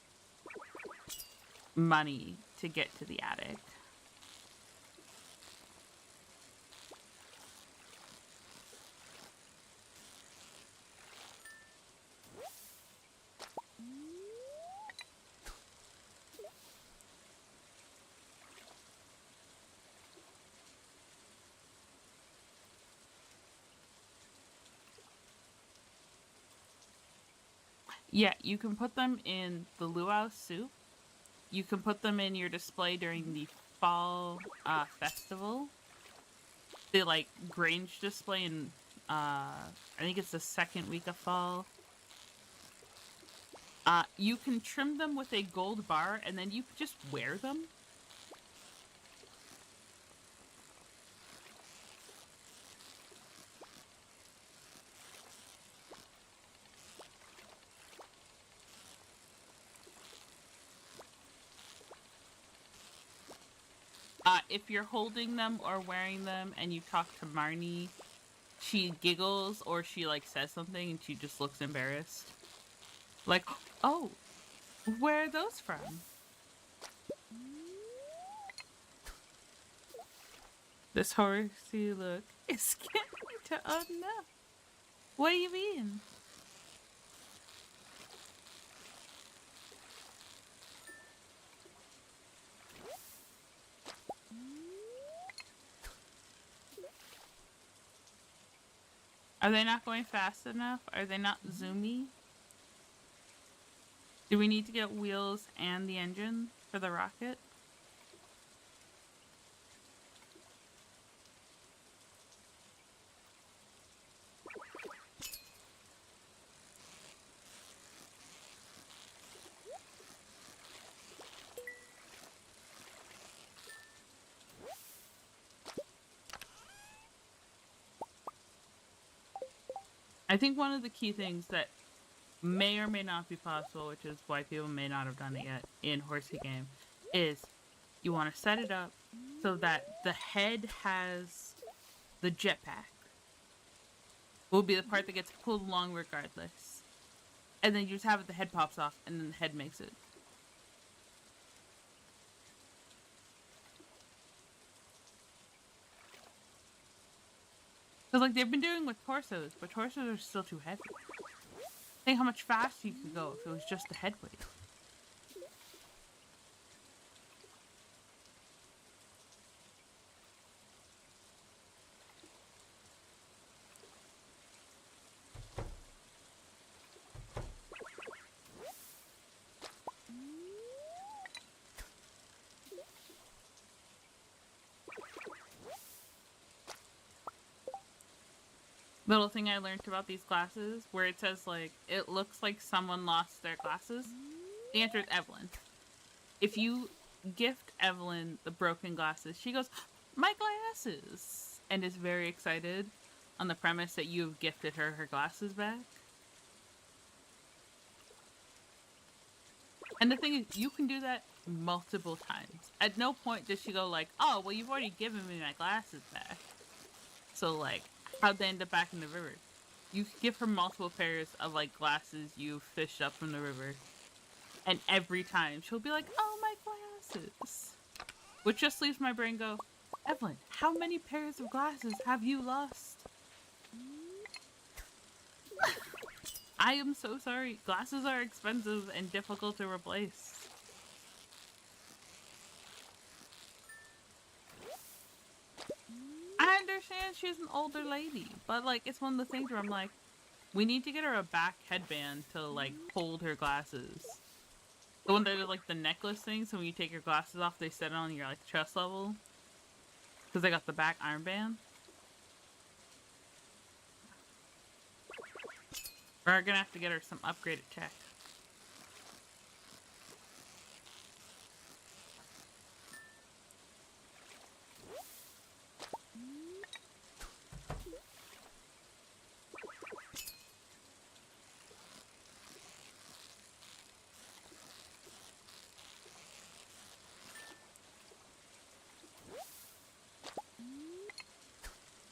money to get to the attic. Yeah, you can put them in the luau soup. You can put them in your display during the fall festival. The like Grange display in I think it's the second week of fall. You can trim them with a gold bar and then you can just wear them. If you're holding them or wearing them and you talk to Marnie, she giggles or she like says something and she just looks embarrassed. Like, oh, where are those from? This horsey look is scary to oh no. What do you mean? Are they not going fast enough? Are they not zoomy? Do we need to get wheels and the engine for the rocket? I think one of the key things that may or may not be possible, which is why people may not have done it yet in Horsey Game, is you want to set it up so that the head has the jetpack. Will be the part that gets pulled along regardless. And then you just have it, the head pops off, and then the head makes it. Because, like, they've been doing with torsos, but torsos are still too heavy. Think how much faster you could go if it was just the head weight. Little thing I learned about these glasses, where it says, like, it looks like someone lost their glasses. The answer is Evelyn. If you gift Evelyn the broken glasses, she goes, "My glasses!" and is very excited on the premise that you've gifted her glasses back. And the thing is, you can do that multiple times. At no point does she go like, "Oh, well, you've already given me my glasses back. So, like, how'd they end up back in the river?" You give her multiple pairs of, like, glasses you fished up from the river. And every time she'll be like, "Oh, my glasses." Which just leaves my brain go, "Evelyn, how many pairs of glasses have you lost?" I am so sorry. Glasses are expensive and difficult to replace. I understand she's an older lady, but, like, it's one of the things where I'm like, we need to get her a back headband to, like, hold her glasses. The one that is, like, the necklace thing, so when you take your glasses off, they sit on your, like, chest level. Because they got the back armband. We're gonna have to get her some upgraded tech.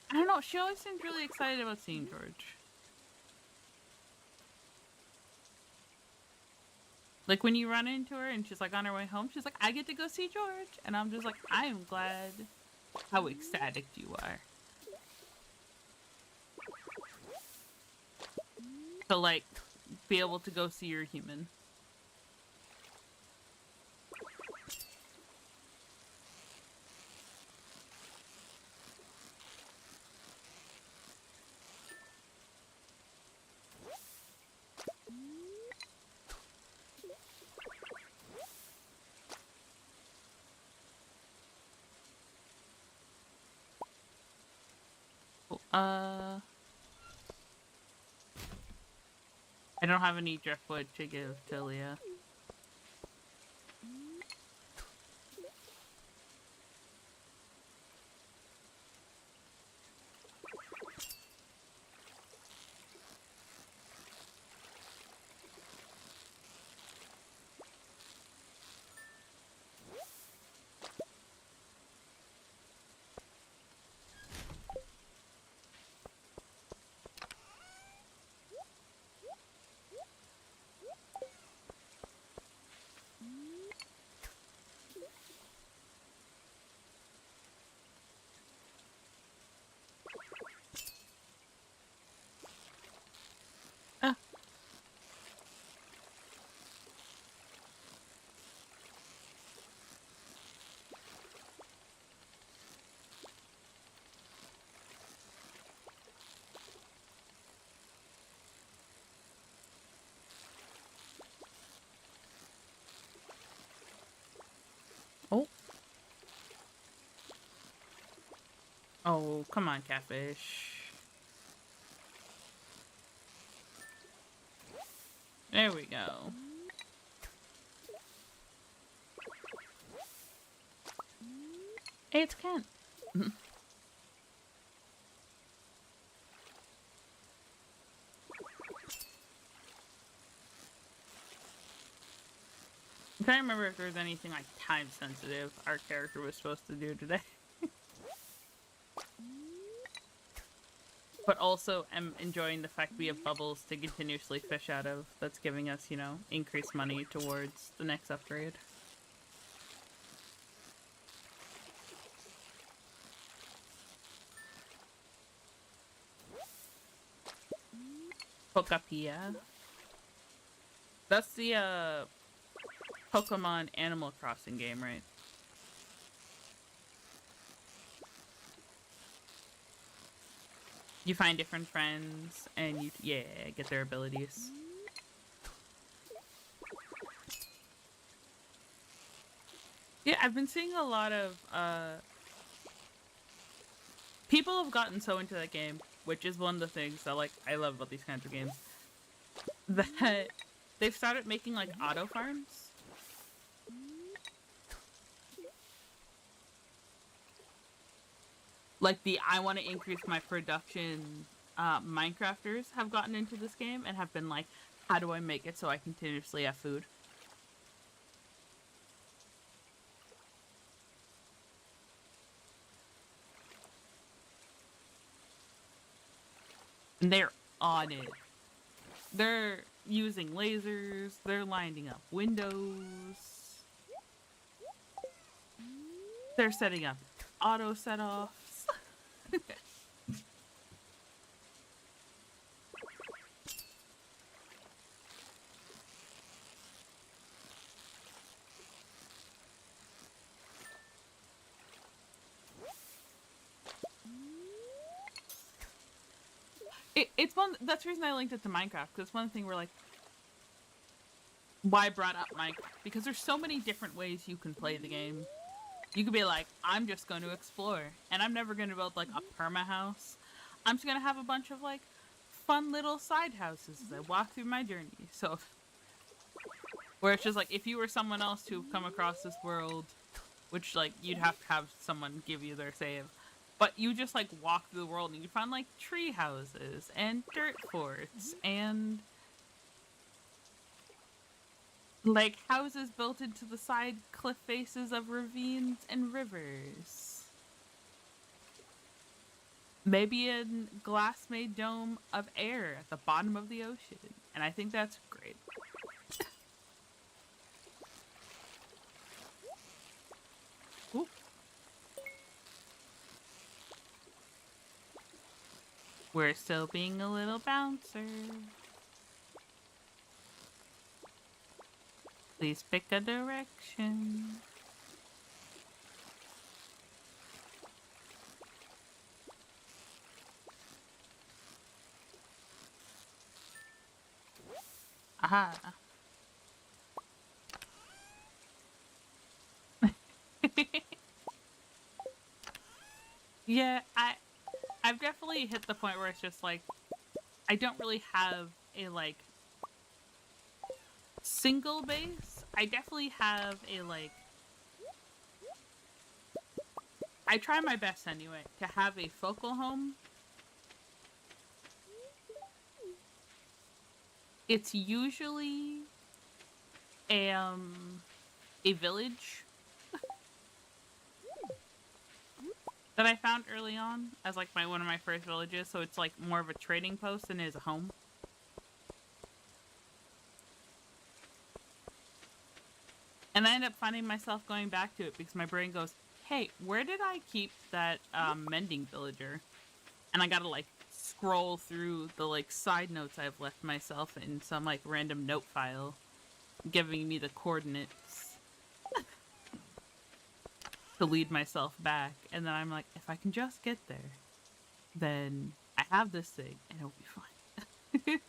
I don't know, she always seems really excited about seeing George. Like, when you run into her and she's, like, on her way home, she's like, "I get to go see George." And I'm just like, I am glad how ecstatic you are. To, like, be able to go see your human. I don't have any driftwood to give to Leah. Ah. Oh. Oh, come on, catfish. There we go. Hey, it's Kent. I'm trying to remember if there's anything, like, time sensitive our character was supposed to do today. But also am enjoying the fact we have bubbles to continuously fish out of. That's giving us, you know, increased money towards the next upgrade. Pokapia. That's the Pokemon Animal Crossing game, right? You find different friends and you get their abilities. Yeah, I've been seeing a lot of people have gotten so into that game, which is one of the things that like I love about these kinds of games. That they've started making like auto farms. Like the I want to increase my production Minecrafters have gotten into this game and have been like, how do I make it so I continuously have food? And they're on it. They're using lasers, they're lining up windows, they're setting up auto set-offs. It's one that's the reason I linked it to Minecraft, because it's one thing where like why I brought up Minecraft, because there's so many different ways you can play the game. You could be like, I'm just going to explore, and I'm never going to build like a perma house. I'm just going to have a bunch of like fun little side houses as I walk through my journey. So where it's just like, if you were someone else to come across this world, which like you'd have to have someone give you their save, but you just like walk through the world and you find like tree houses and dirt forts and like houses built into the side cliff faces of ravines and rivers. Maybe a glass-made dome of air at the bottom of the ocean. And I think that's great. Ooh. We're still being a little bouncer. Please pick a direction. Aha. Yeah, I've definitely hit the point where it's just like I don't really have a like single base. I definitely have a like I try my best anyway to have a focal home. It's usually a village that I found early on as like one of my first villages, so it's like more of a trading post than it is a home. And I end up finding myself going back to it because my brain goes, hey, where did I keep that mending villager? And I gotta like scroll through the like side notes I've left myself in some like random note file giving me the coordinates to lead myself back. And then I'm like, if I can just get there, then I have this thing and it'll be fine.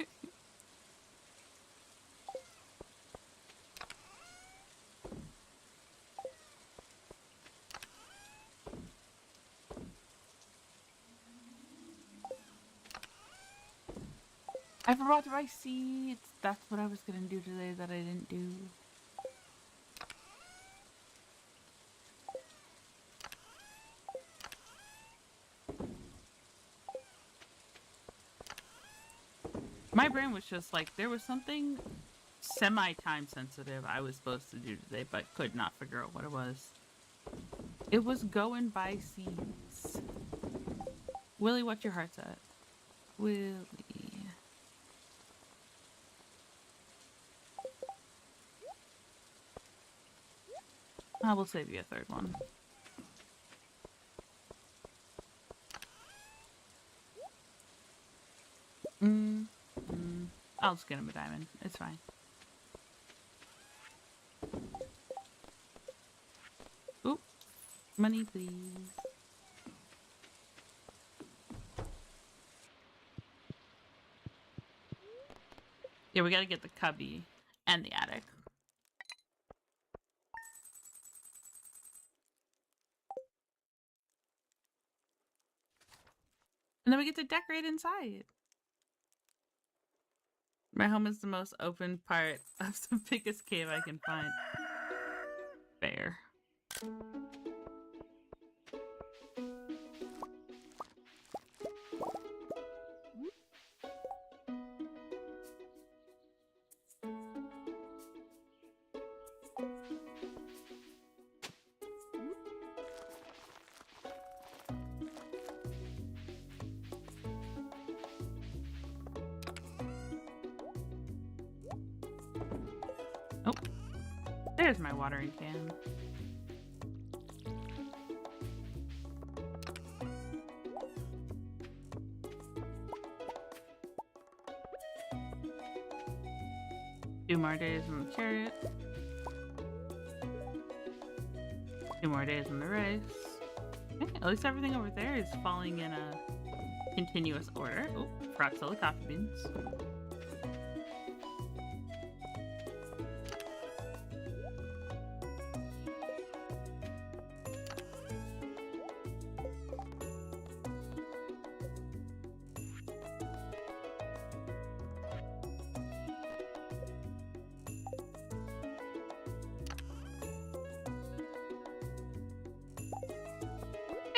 I forgot to buy seeds. That's what I was gonna do today that I didn't do. My brain was just like, there was something semi-time sensitive I was supposed to do today, but could not figure out what it was. It was go and buy seeds. Willie, what's your heart's at? Willie. I will save you a third one. I'll just get him a diamond. It's fine. Oop. Money, please. Yeah, we gotta get the cubby and the attic. And then we get to decorate inside. My home is the most open part of the biggest cave I can find. Fair. Oh, there's my watering can. Two more days on the chariot. 2 more days on the race. Okay, at least everything over there is falling in a continuous order. Oh, forgot to sell the coffee beans.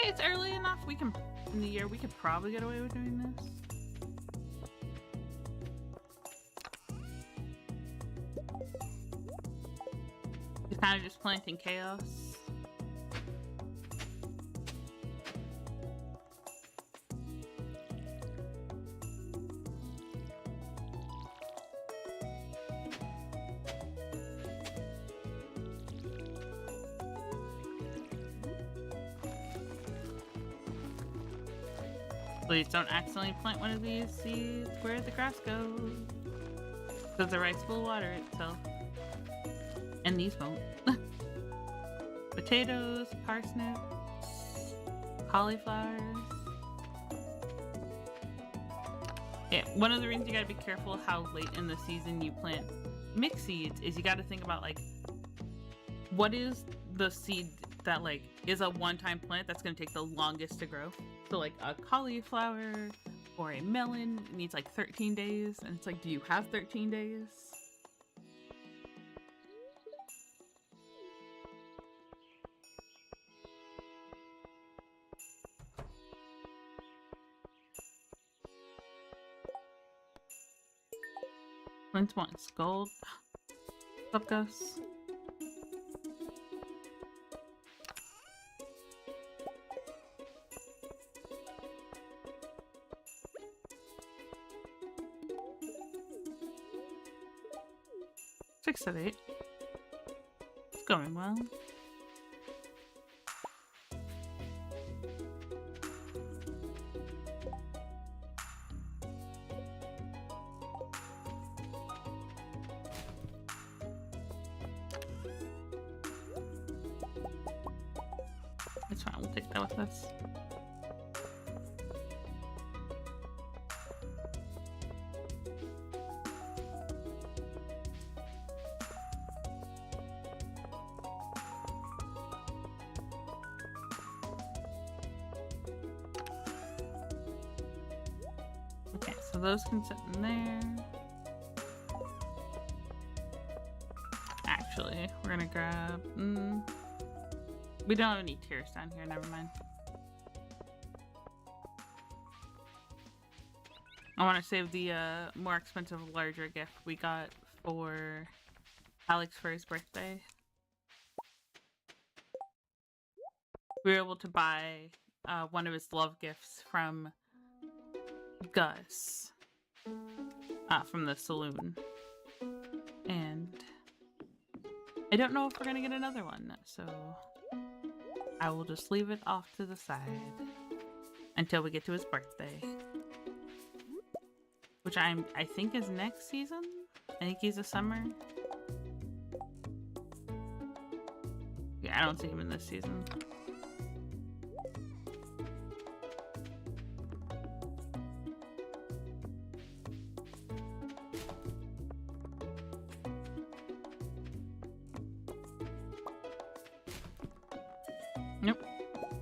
It's early enough. We can, in the year, we could probably get away with doing this. It's kind of just planting chaos. Please don't accidentally plant one of these seeds where the grass goes. Because the rice will water itself. And these won't. Potatoes, parsnips, cauliflowers. Yeah, one of the reasons you gotta be careful how late in the season you plant mixed seeds is you gotta think about, like, what is the seed that, like, is a one-time plant that's gonna take the longest to grow. So, like, a cauliflower or a melon needs, like, 13 days. And it's like, do you have 13 days? Flint wants gold. Up goes. Six of 8. It's going well. It's fine, we'll take that with us. Okay, so those can sit in there. Actually, we're gonna grab... we don't have any tiers down here, never mind. I want to save the more expensive, larger gift we got for Alex for his birthday. We were able to buy one of his love gifts from Gus from the saloon, and I don't know if we're gonna get another one, so I will just leave it off to the side until we get to his birthday, which I think is next season. I think he's a summer. Yeah, I don't see him in this season. Nope.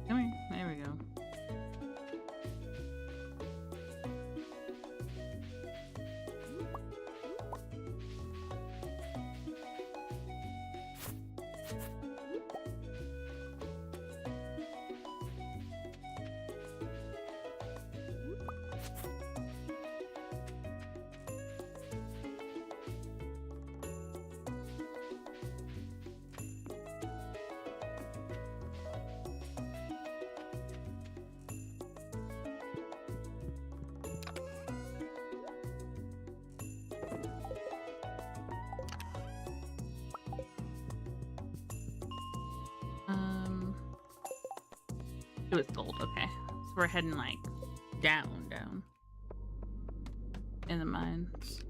Come here. There we go. It was gold, okay. So we're heading like down in the mines.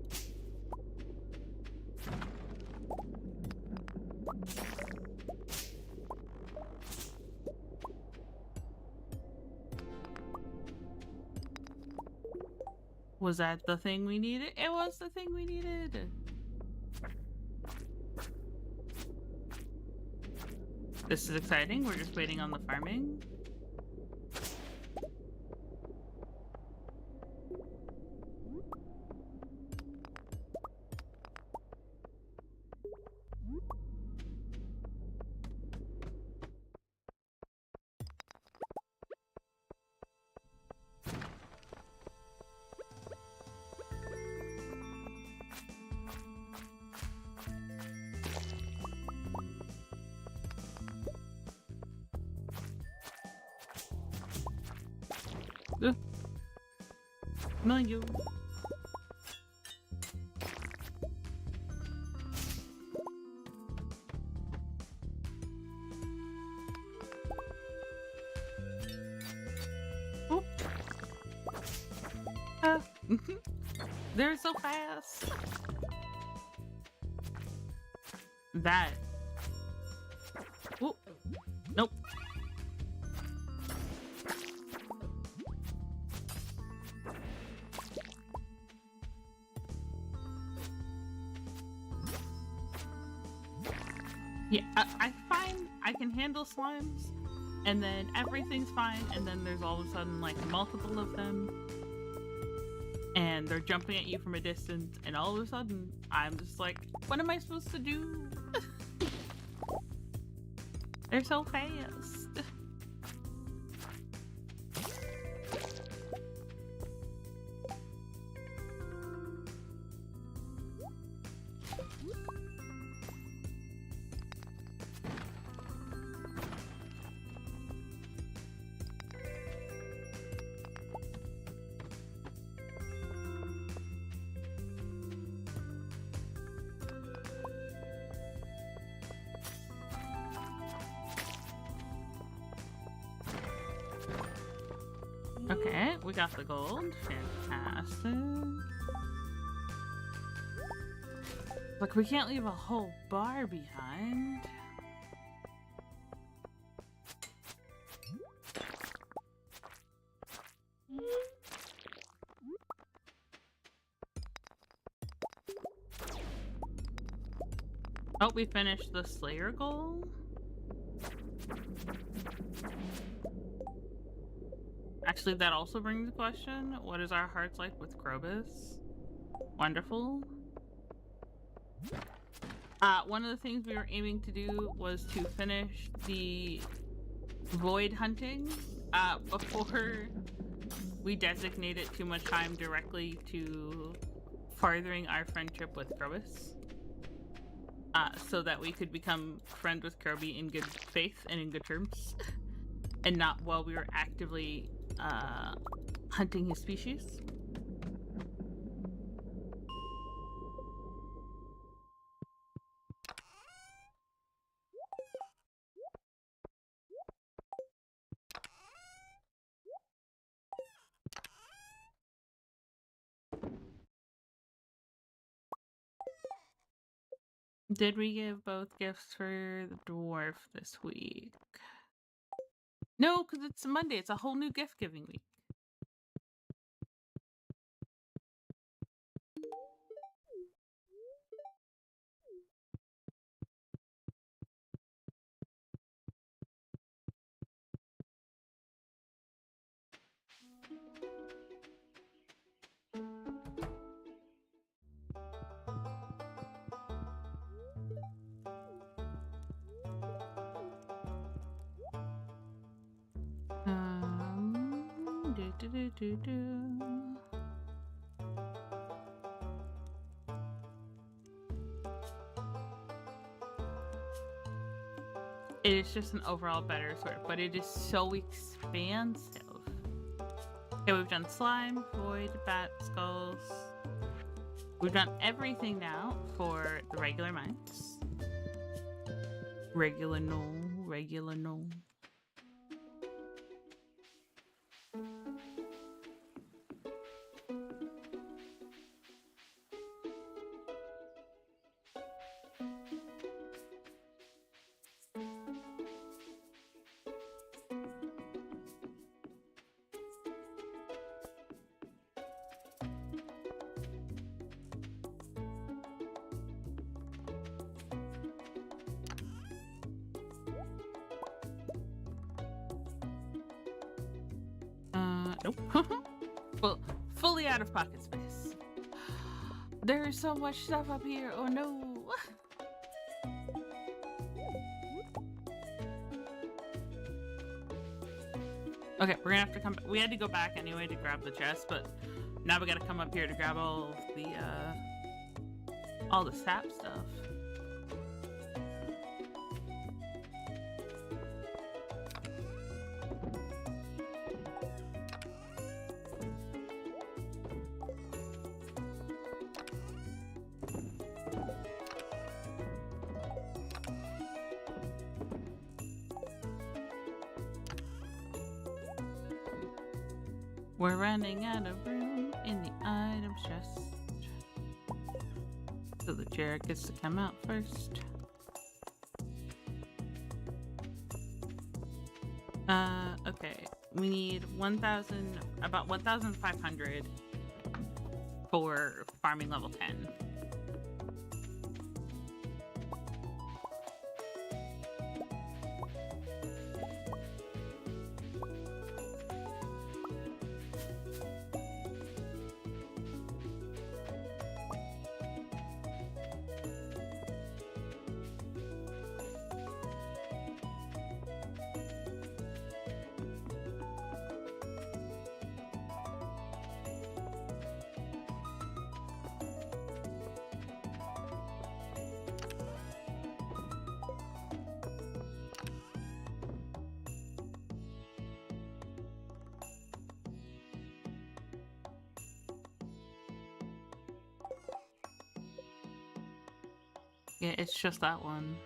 Was that the thing we needed? It was the thing we needed. This is exciting. We're just waiting on the farming. Mind you. Oh. They're so fast. That. Oh. Nope. Yeah, I find I can handle slimes, and then everything's fine, and then there's all of a sudden like multiple of them, and they're jumping at you from a distance, and all of a sudden I'm just like, what am I supposed to do? They're so fast. Okay, we got the gold. Fantastic. Look, we can't leave a whole bar behind. Oh, we finished the Slayer goal? Actually, that also brings the question, what is our hearts like with Krobus? Wonderful. One of the things we were aiming to do was to finish the void hunting before we designated too much time directly to furthering our friendship with Krobus. So that we could become friends with Kirby in good faith and in good terms. And not while we were actively hunting his species. Did we give both gifts for the dwarf this week? No, because it's Monday. It's a whole new gift giving week. Do. It is just an overall better sort, but it is so expansive. Okay, we've done slime, void, bat, skulls. We've done everything now for the regular mines. Regular no. Nope. Well, fully out of pocket space. There's so much stuff up here. Oh no. Okay, we're gonna have to come back. We had to go back anyway to grab the chest, but now we gotta come up here to grab all the sap stuff. We're running out of room in the item chest. So the chair gets to come out first. Okay. We need 1,000, about 1,500 for farming level 10. Yeah, it's just that one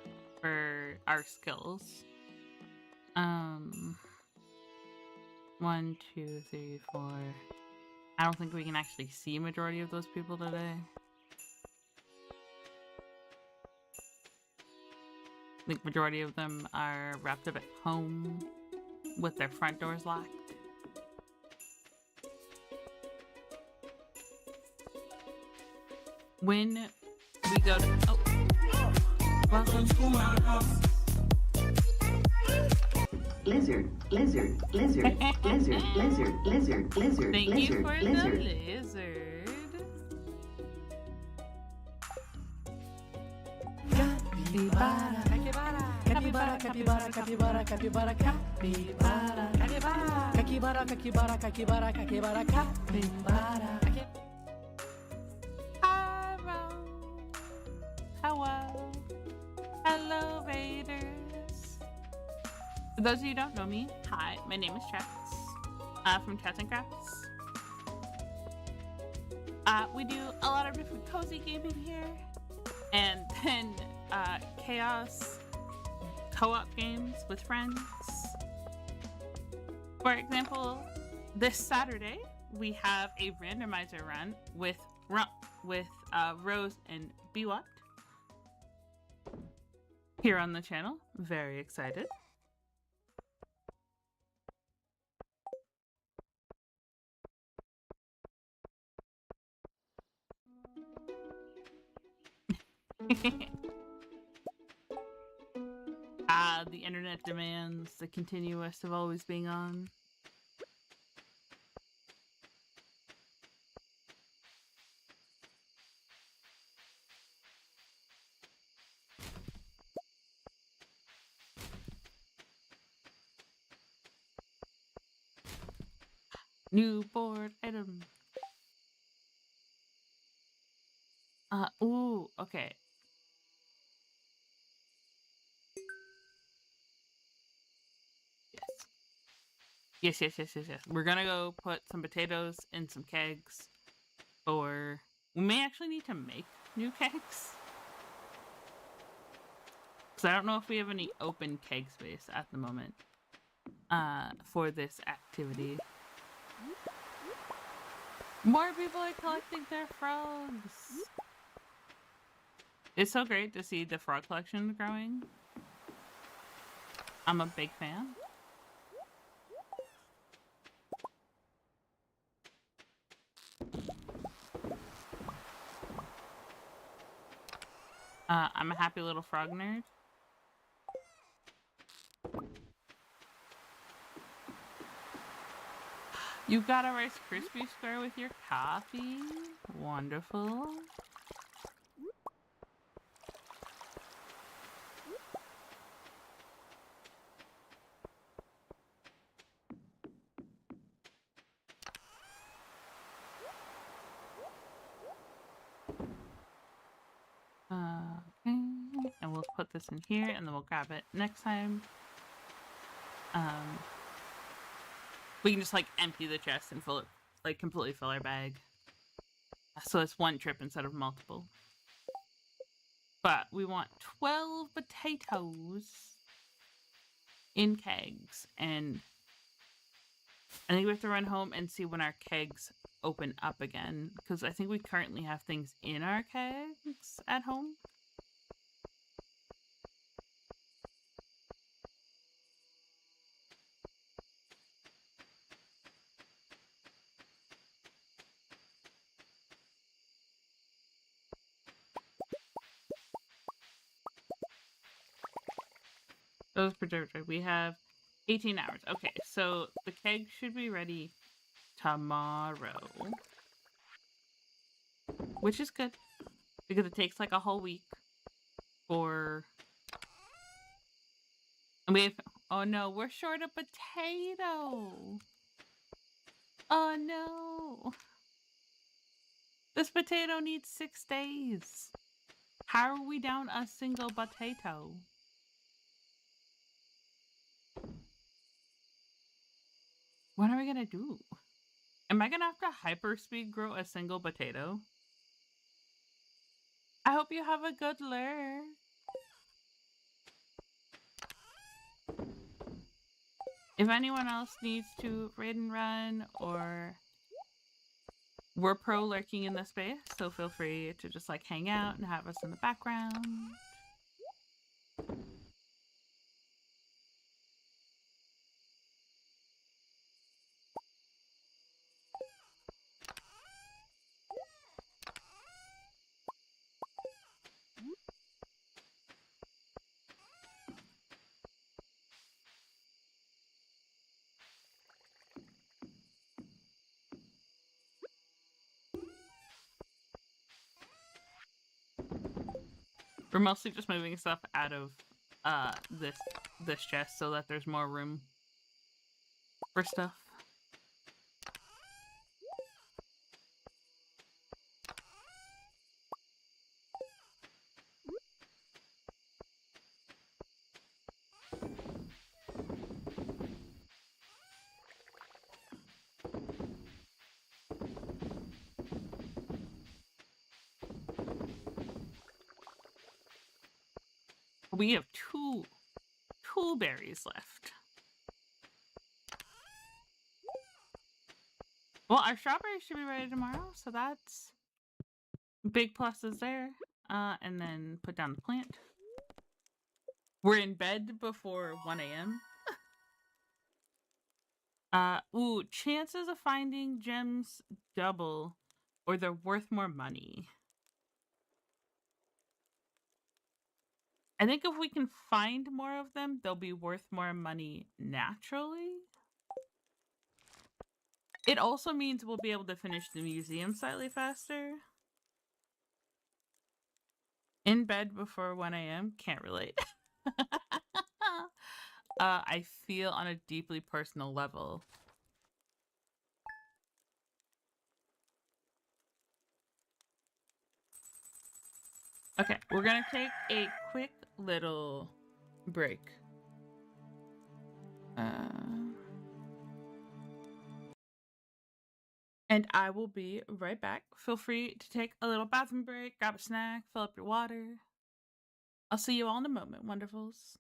for our skills. 1, 2, 3, 4. I don't think we can actually see a majority of those people today. I think majority of them are wrapped up at home with their front doors locked. When we go to... Oh. Welcome to my house. Lizard. Thank you for the lizard. Hello, Raiders. For those of you who don't know me, hi, my name is Chats, from Chats and Crafts. We do a lot of different cozy gaming here, and then chaos co-op games with friends. For example, this Saturday we have a randomizer run with Rose and Biwat. here on the channel. Very excited. The internet demands the continuous of always being on. New board item. Ooh, okay. Yes. We're gonna go put some potatoes in some kegs. Or we may actually need to make new kegs. Because I don't know if we have any open keg space at the moment. For this activity. More people are collecting their frogs. It's so great to see the frog collection growing. I'm a big fan. I'm a happy little frog nerd. You got a Rice Krispie square with your coffee? Wonderful. Okay. And we'll put this in here and then we'll grab it next time. We can just like empty the chest and fill it, like completely fill our bag. So it's one trip instead of multiple. But we want 12 potatoes in kegs. And I think we have to run home and see when our kegs open up again. Because I think we currently have things in our kegs at home. Those preserved. We have 18 hours. Okay, so the keg should be ready tomorrow. Which is good. Because it takes like a whole week for... And we have... Oh no, we're short a potato! Oh no! This potato needs 6 days. How are we down a single potato? What are we gonna do? Am I gonna have to hyperspeed grow a single potato? I hope you have a good lure. If anyone else needs to raid and run, or we're pro lurking in the space, so feel free to just like hang out and have us in the background. We're mostly just moving stuff out of this chest so that there's more room for stuff. We have two berries left. Well, our strawberries should be ready tomorrow, so that's big pluses there. And then put down the plant. We're in bed before 1 a.m. Ooh, chances of finding gems double, or they're worth more money. I think if we can find more of them, they'll be worth more money naturally. It also means we'll be able to finish the museum slightly faster. In bed before 1 a.m. Can't relate. I feel on a deeply personal level. Okay, we're gonna take a quick little break. And I will be right back. Feel free to take a little bathroom break, grab a snack, fill up your water. I'll see you all in a moment, wonderfuls.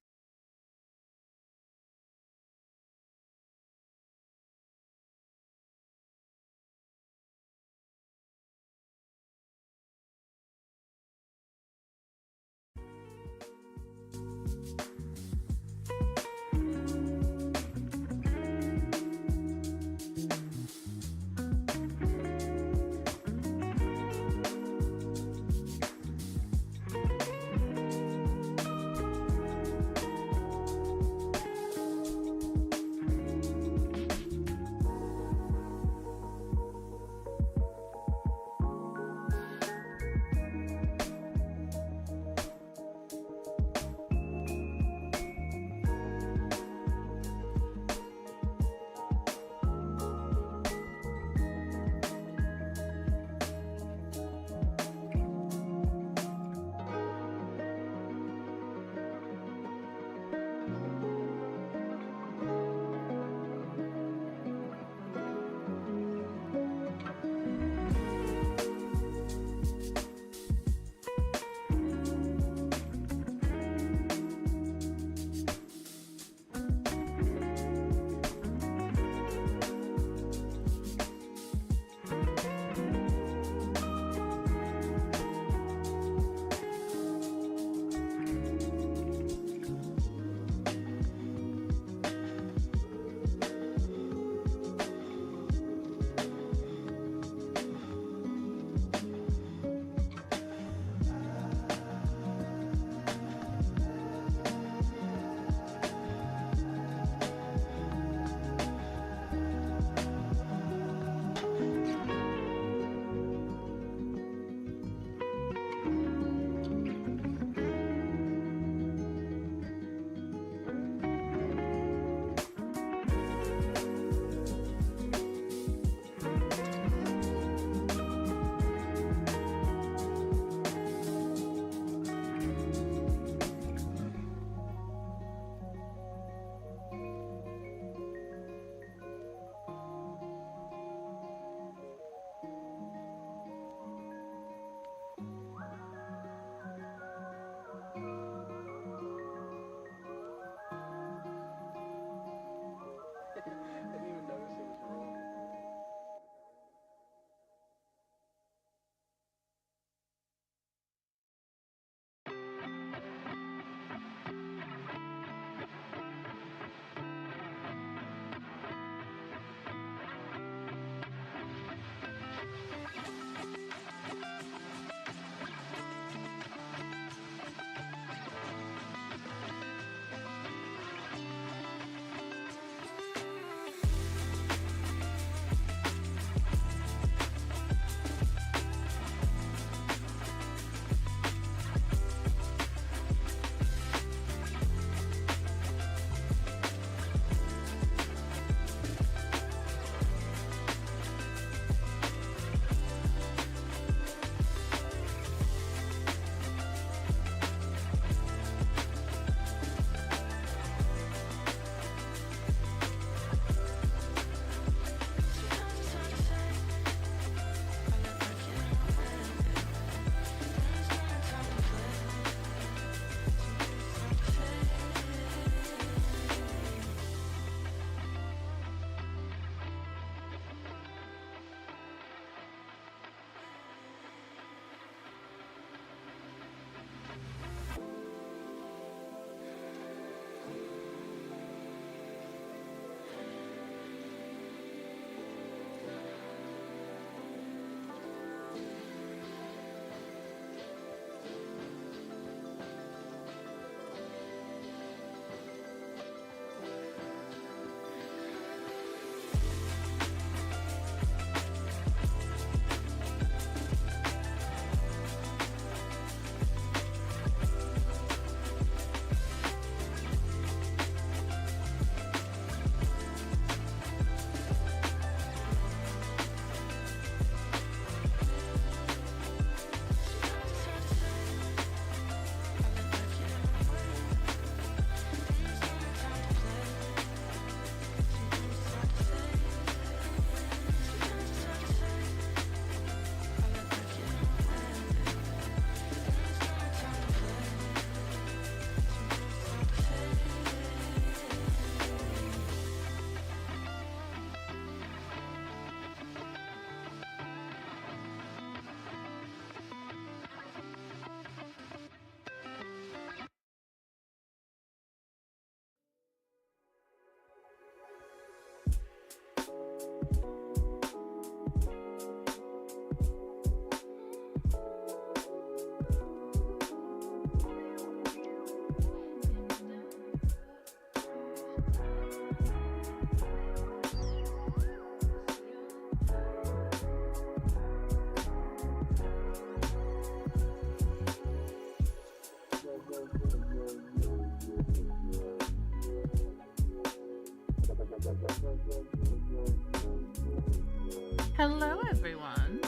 Hello, everyone.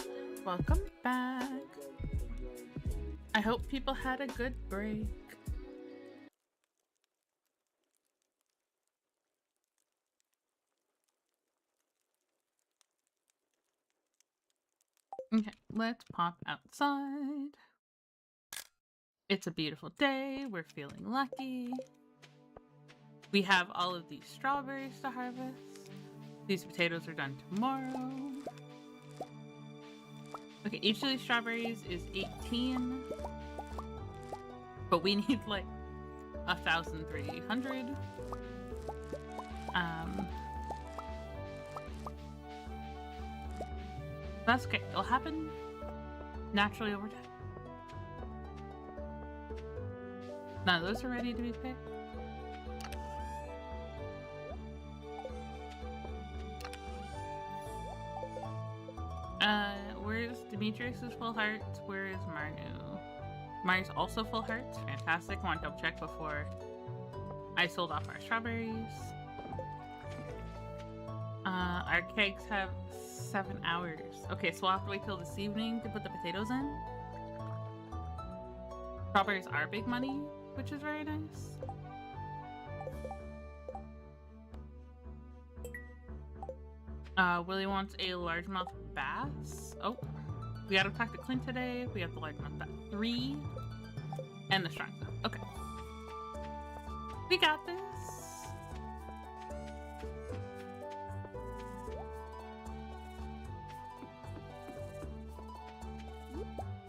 Welcome back. I hope people had a good break. Okay, let's pop outside. It's a beautiful day. We're feeling lucky. We have all of these strawberries to harvest. These potatoes are done tomorrow. Okay, each of these strawberries is 18. But we need like 1,300. That's okay. It'll happen naturally over time. None of those are ready to be picked. Where's Demetrius's full hearts? Where is Marnu? Marnu's also full hearts. Fantastic. I want to double check before I sold off our strawberries. Our kegs have 7 hours. Okay, so we'll have to wait till this evening to put the potatoes in. Strawberries are big money, which is very nice. Willie wants a largemouth bass. Oh, we gotta talk to Clint today. We have the largemouth bass 3 and the strongmouth. Okay, we got this.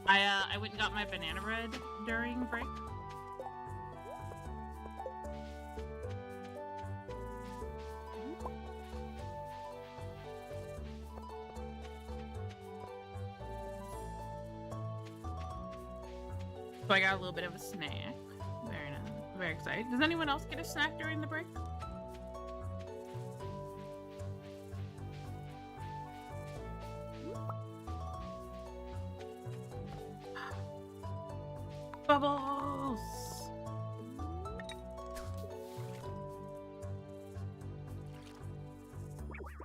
I went and got my banana bread during break. So I got a little bit of a snack. Very nice. Very excited. Does anyone else get a snack during the break? Bubbles!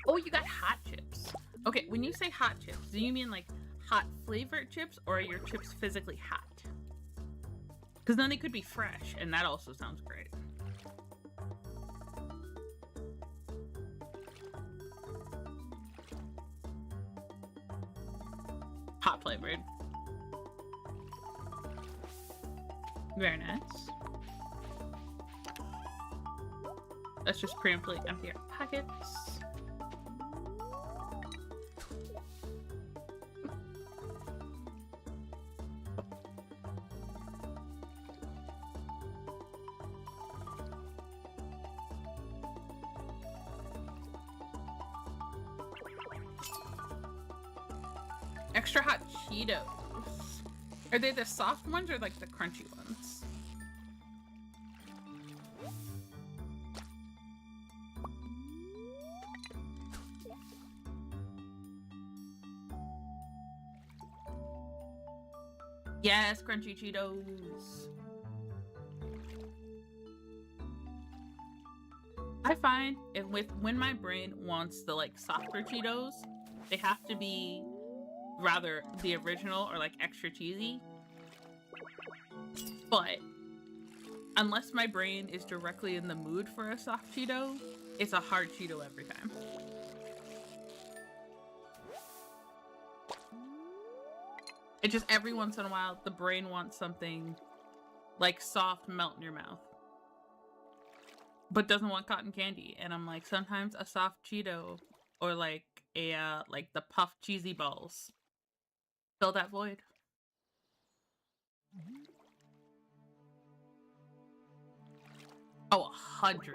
Oh, you got hot chips. Okay, when you say hot chips, do you mean like hot flavored chips, or are your chips physically hot? Because then they could be fresh, and that also sounds great. Hot flavored. Very nice. Let's just preemptively empty our pockets. Extra hot Cheetos. Are they the soft ones or like the crunchy ones? Yes, crunchy Cheetos. I find when my brain wants the like softer Cheetos, they have to be rather the original or like extra cheesy. But unless my brain is directly in the mood for a soft Cheeto, it's a hard Cheeto every time. It just every once in a while the brain wants something like soft, melt in your mouth, but doesn't want cotton candy. And I'm like, sometimes a soft Cheeto or like a like the puffed cheesy balls fill that void. Oh, 100%.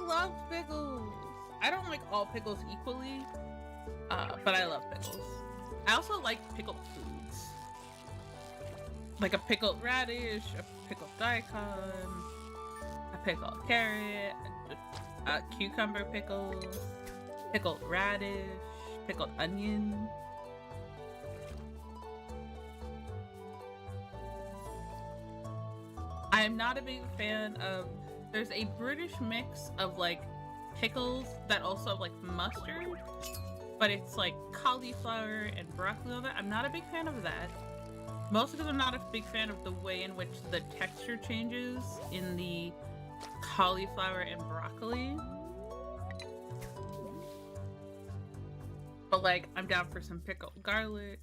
love pickles. I don't like all pickles equally, but I love pickles. I also like pickled foods. Like a pickled radish, a pickled daikon, a pickled carrot, a cucumber pickle, pickled radish, pickled onion. I'm not a big fan of... There's a British mix of like pickles that also have like mustard, but it's like cauliflower and broccoli on that. I'm not a big fan of that. Mostly because I'm not a big fan of the way in which the texture changes in the cauliflower and broccoli. But like, I'm down for some pickled garlic.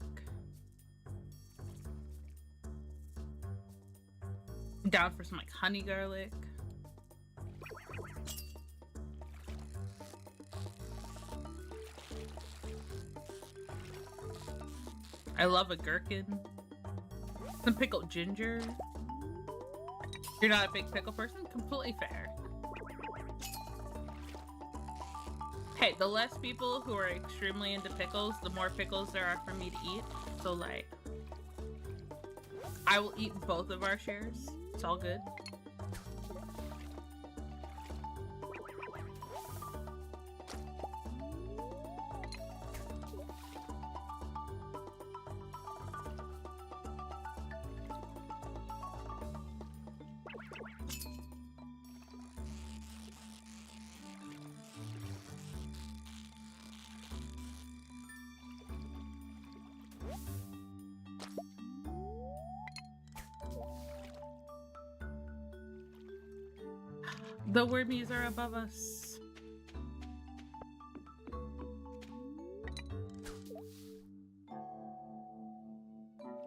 I'm down for some like honey garlic. I love a gherkin. Some pickled ginger. You're not a big pickle person? Completely fair. Hey, the less people who are extremely into pickles, the more pickles there are for me to eat. So like, I will eat both of our shares. It's all good. The wormies are above us.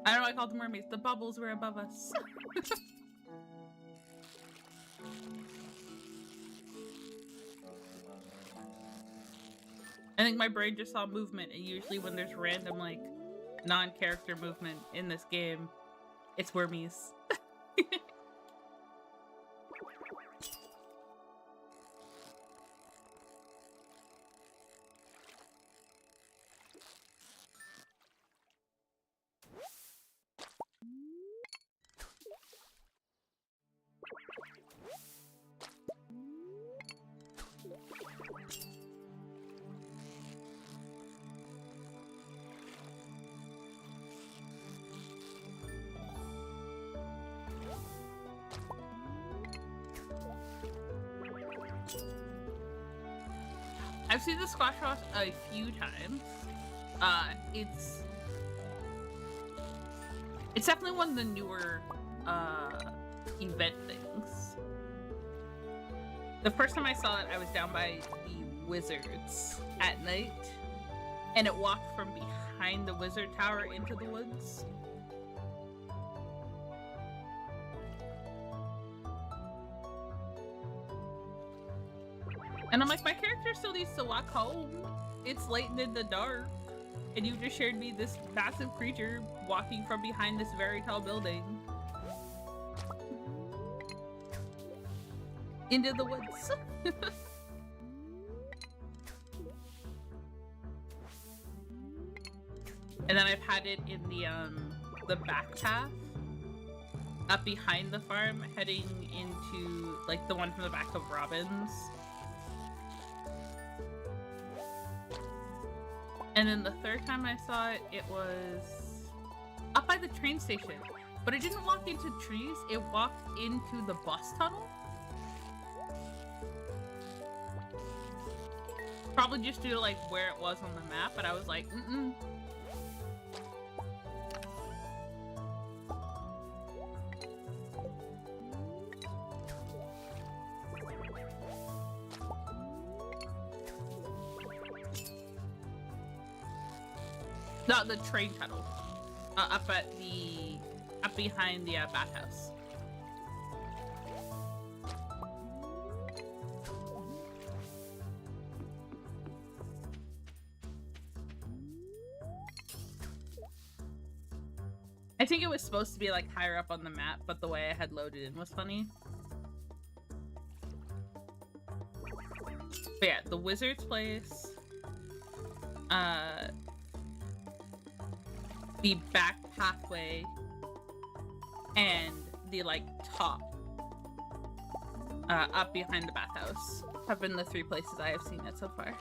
I don't know why I called them wormies. The bubbles were above us. I think my brain just saw movement, and usually when there's random, like, non-character movement in this game, it's wormies. I've seen the squash roast a few times. It's definitely one of the newer event things. The first time I saw it, I was down by the Wizards at night, and it walked from behind the Wizard Tower into the woods. And I'm like, my character still needs to walk home. It's late and in the dark. And you just shared me this massive creature walking from behind this very tall building. Into the woods. And then I've had it in the back path. Up behind the farm, heading into, like, the one from the back of Robin's. And then the third time I saw it, it was up by the train station. But it didn't walk into trees, it walked into the bus tunnel. Probably just due to like where it was on the map, but I was like, mm-mm. No, the train tunnel. Up behind the bathhouse. I think it was supposed to be like higher up on the map, but the way I had loaded in was funny. But yeah, the wizard's place, the back pathway, and the like top up behind the bathhouse have been the 3 places I have seen it so far.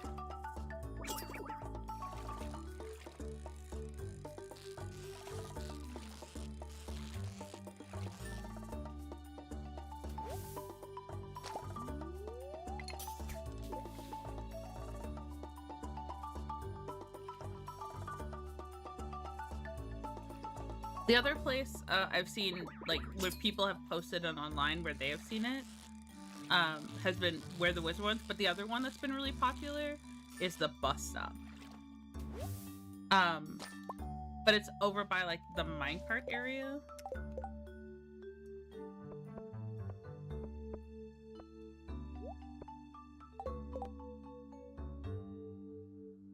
The other place I've seen, like, where people have posted on online where they have seen it, has been where the wizard ones, but the other one that's been really popular is the bus stop. But it's over by, like, the minecart area.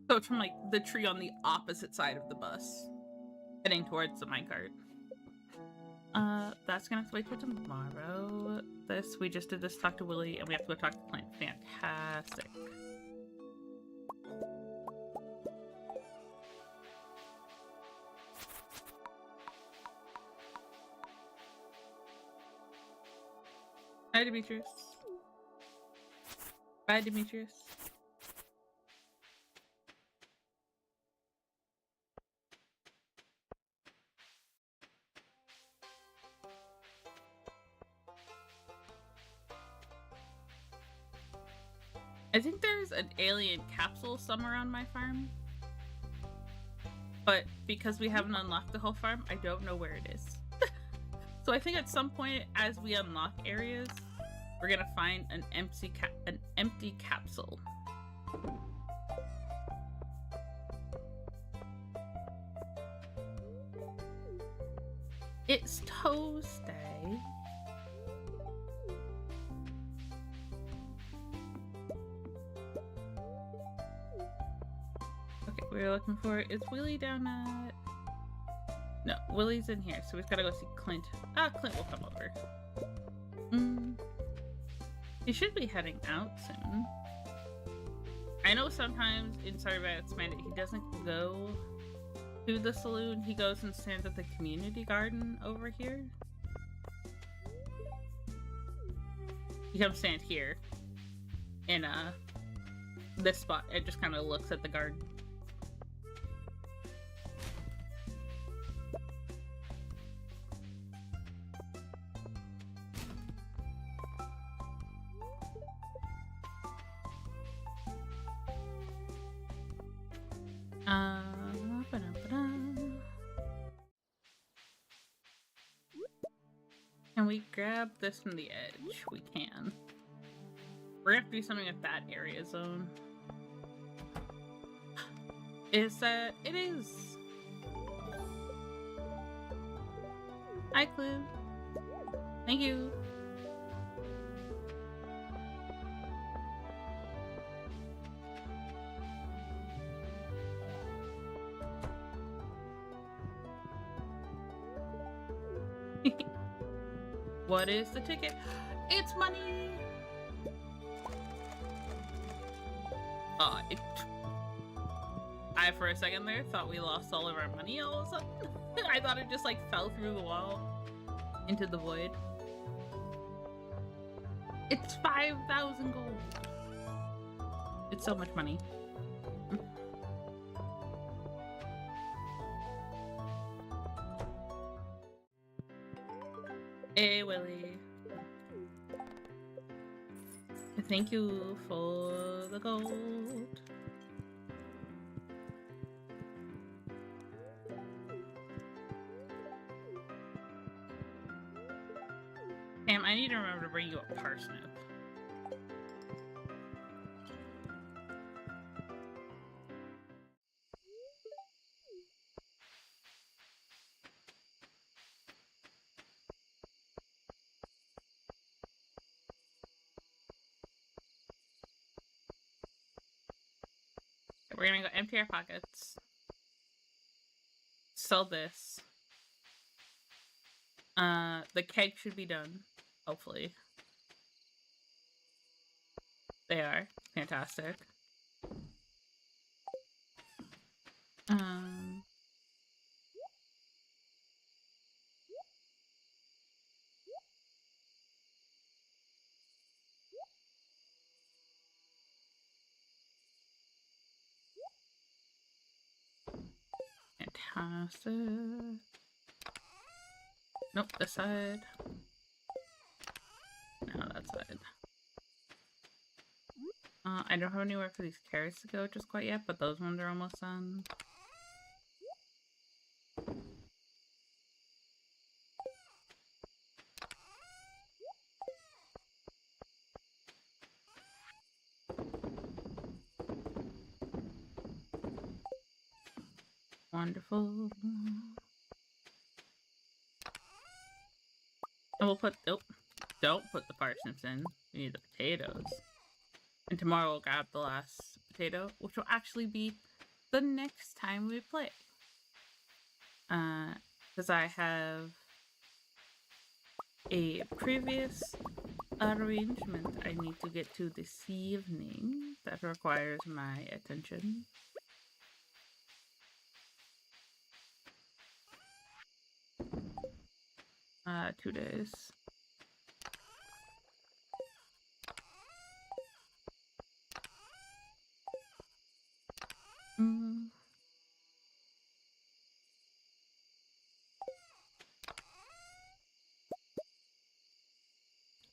So it's from, like, the tree on the opposite side of the bus, heading towards the minecart. That's gonna have to wait till tomorrow. We just did this talk to Willie, and we have to go talk to Clint. Fantastic. Hi, Demetrius. Bye, Demetrius. I think there's an alien capsule somewhere on my farm. But because we haven't unlocked the whole farm, I don't know where it is. So I think at some point as we unlock areas, we're gonna find an empty capsule. It's Toast Day. Okay, we're looking for, is Willie down at... No, Willie's in here, so we've got to go see Clint. Ah, Clint will come over. He should be heading out soon. I know sometimes in Stardew Expanded he doesn't go to the saloon. He goes and stands at the community garden over here. He comes stand here in this spot. It just kind of looks at the garden. Can we grab this from the edge? We can. We're gonna have to do something with that area zone. It is. Hi, Clue. Thank you. What is the ticket? It's money! I for a second there thought we lost all of our money all of a sudden. I thought it just like fell through the wall into the void. It's 5,000 gold. It's so much money. Hey, Willie. Thank you for the gold. Damn, I need to remember to bring you a parsnip. We're gonna go empty our pockets. Sell this. The keg should be done. Hopefully. They are. fantastic. Fantastic. Nope, this side. No, that side. I don't have anywhere for these carrots to go just quite yet, but those ones are almost done. Wonderful. And we'll put, oh, don't put the parsnips in. We need the potatoes. And tomorrow we'll grab the last potato, which will actually be the next time we play. Because I have a previous arrangement I need to get to this evening that requires my attention. 2 days.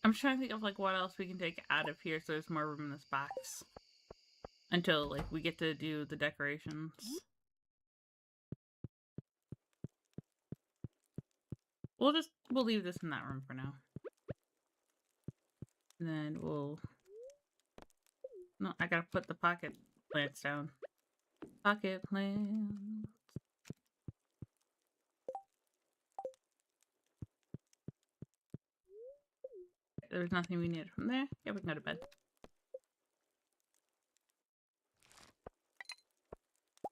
I'm trying to think of like what else we can take out of here so there's more room in this box. Until like we get to do the decorations. We'll leave this in that room for now. And then we'll... No, I gotta put the pocket plants down. Pocket plants. There's nothing we need from there. Yeah, we can go to bed.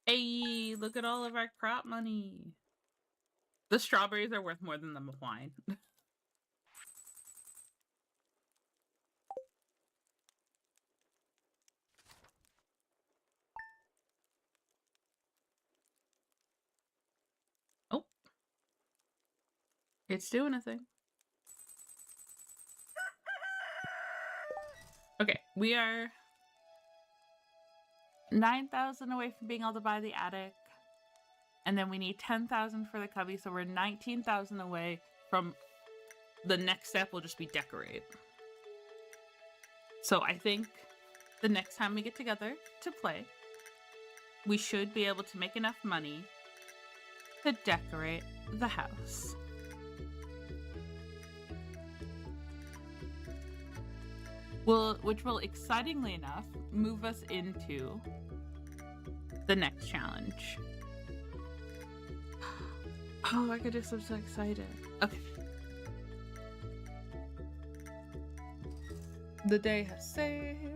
Hey, look at all of our crop money. The strawberries are worth more than the wine. Oh. It's doing a thing. Okay, we are 9,000 away from being able to buy the attic. And then we need 10,000 for the cubby, so we're 19,000 away from the next step will just be decorate. So I think the next time we get together to play, we should be able to make enough money to decorate the house. Which will, excitingly enough, move us into the next challenge. Oh my goodness, I'm so excited. Okay. The day has saved.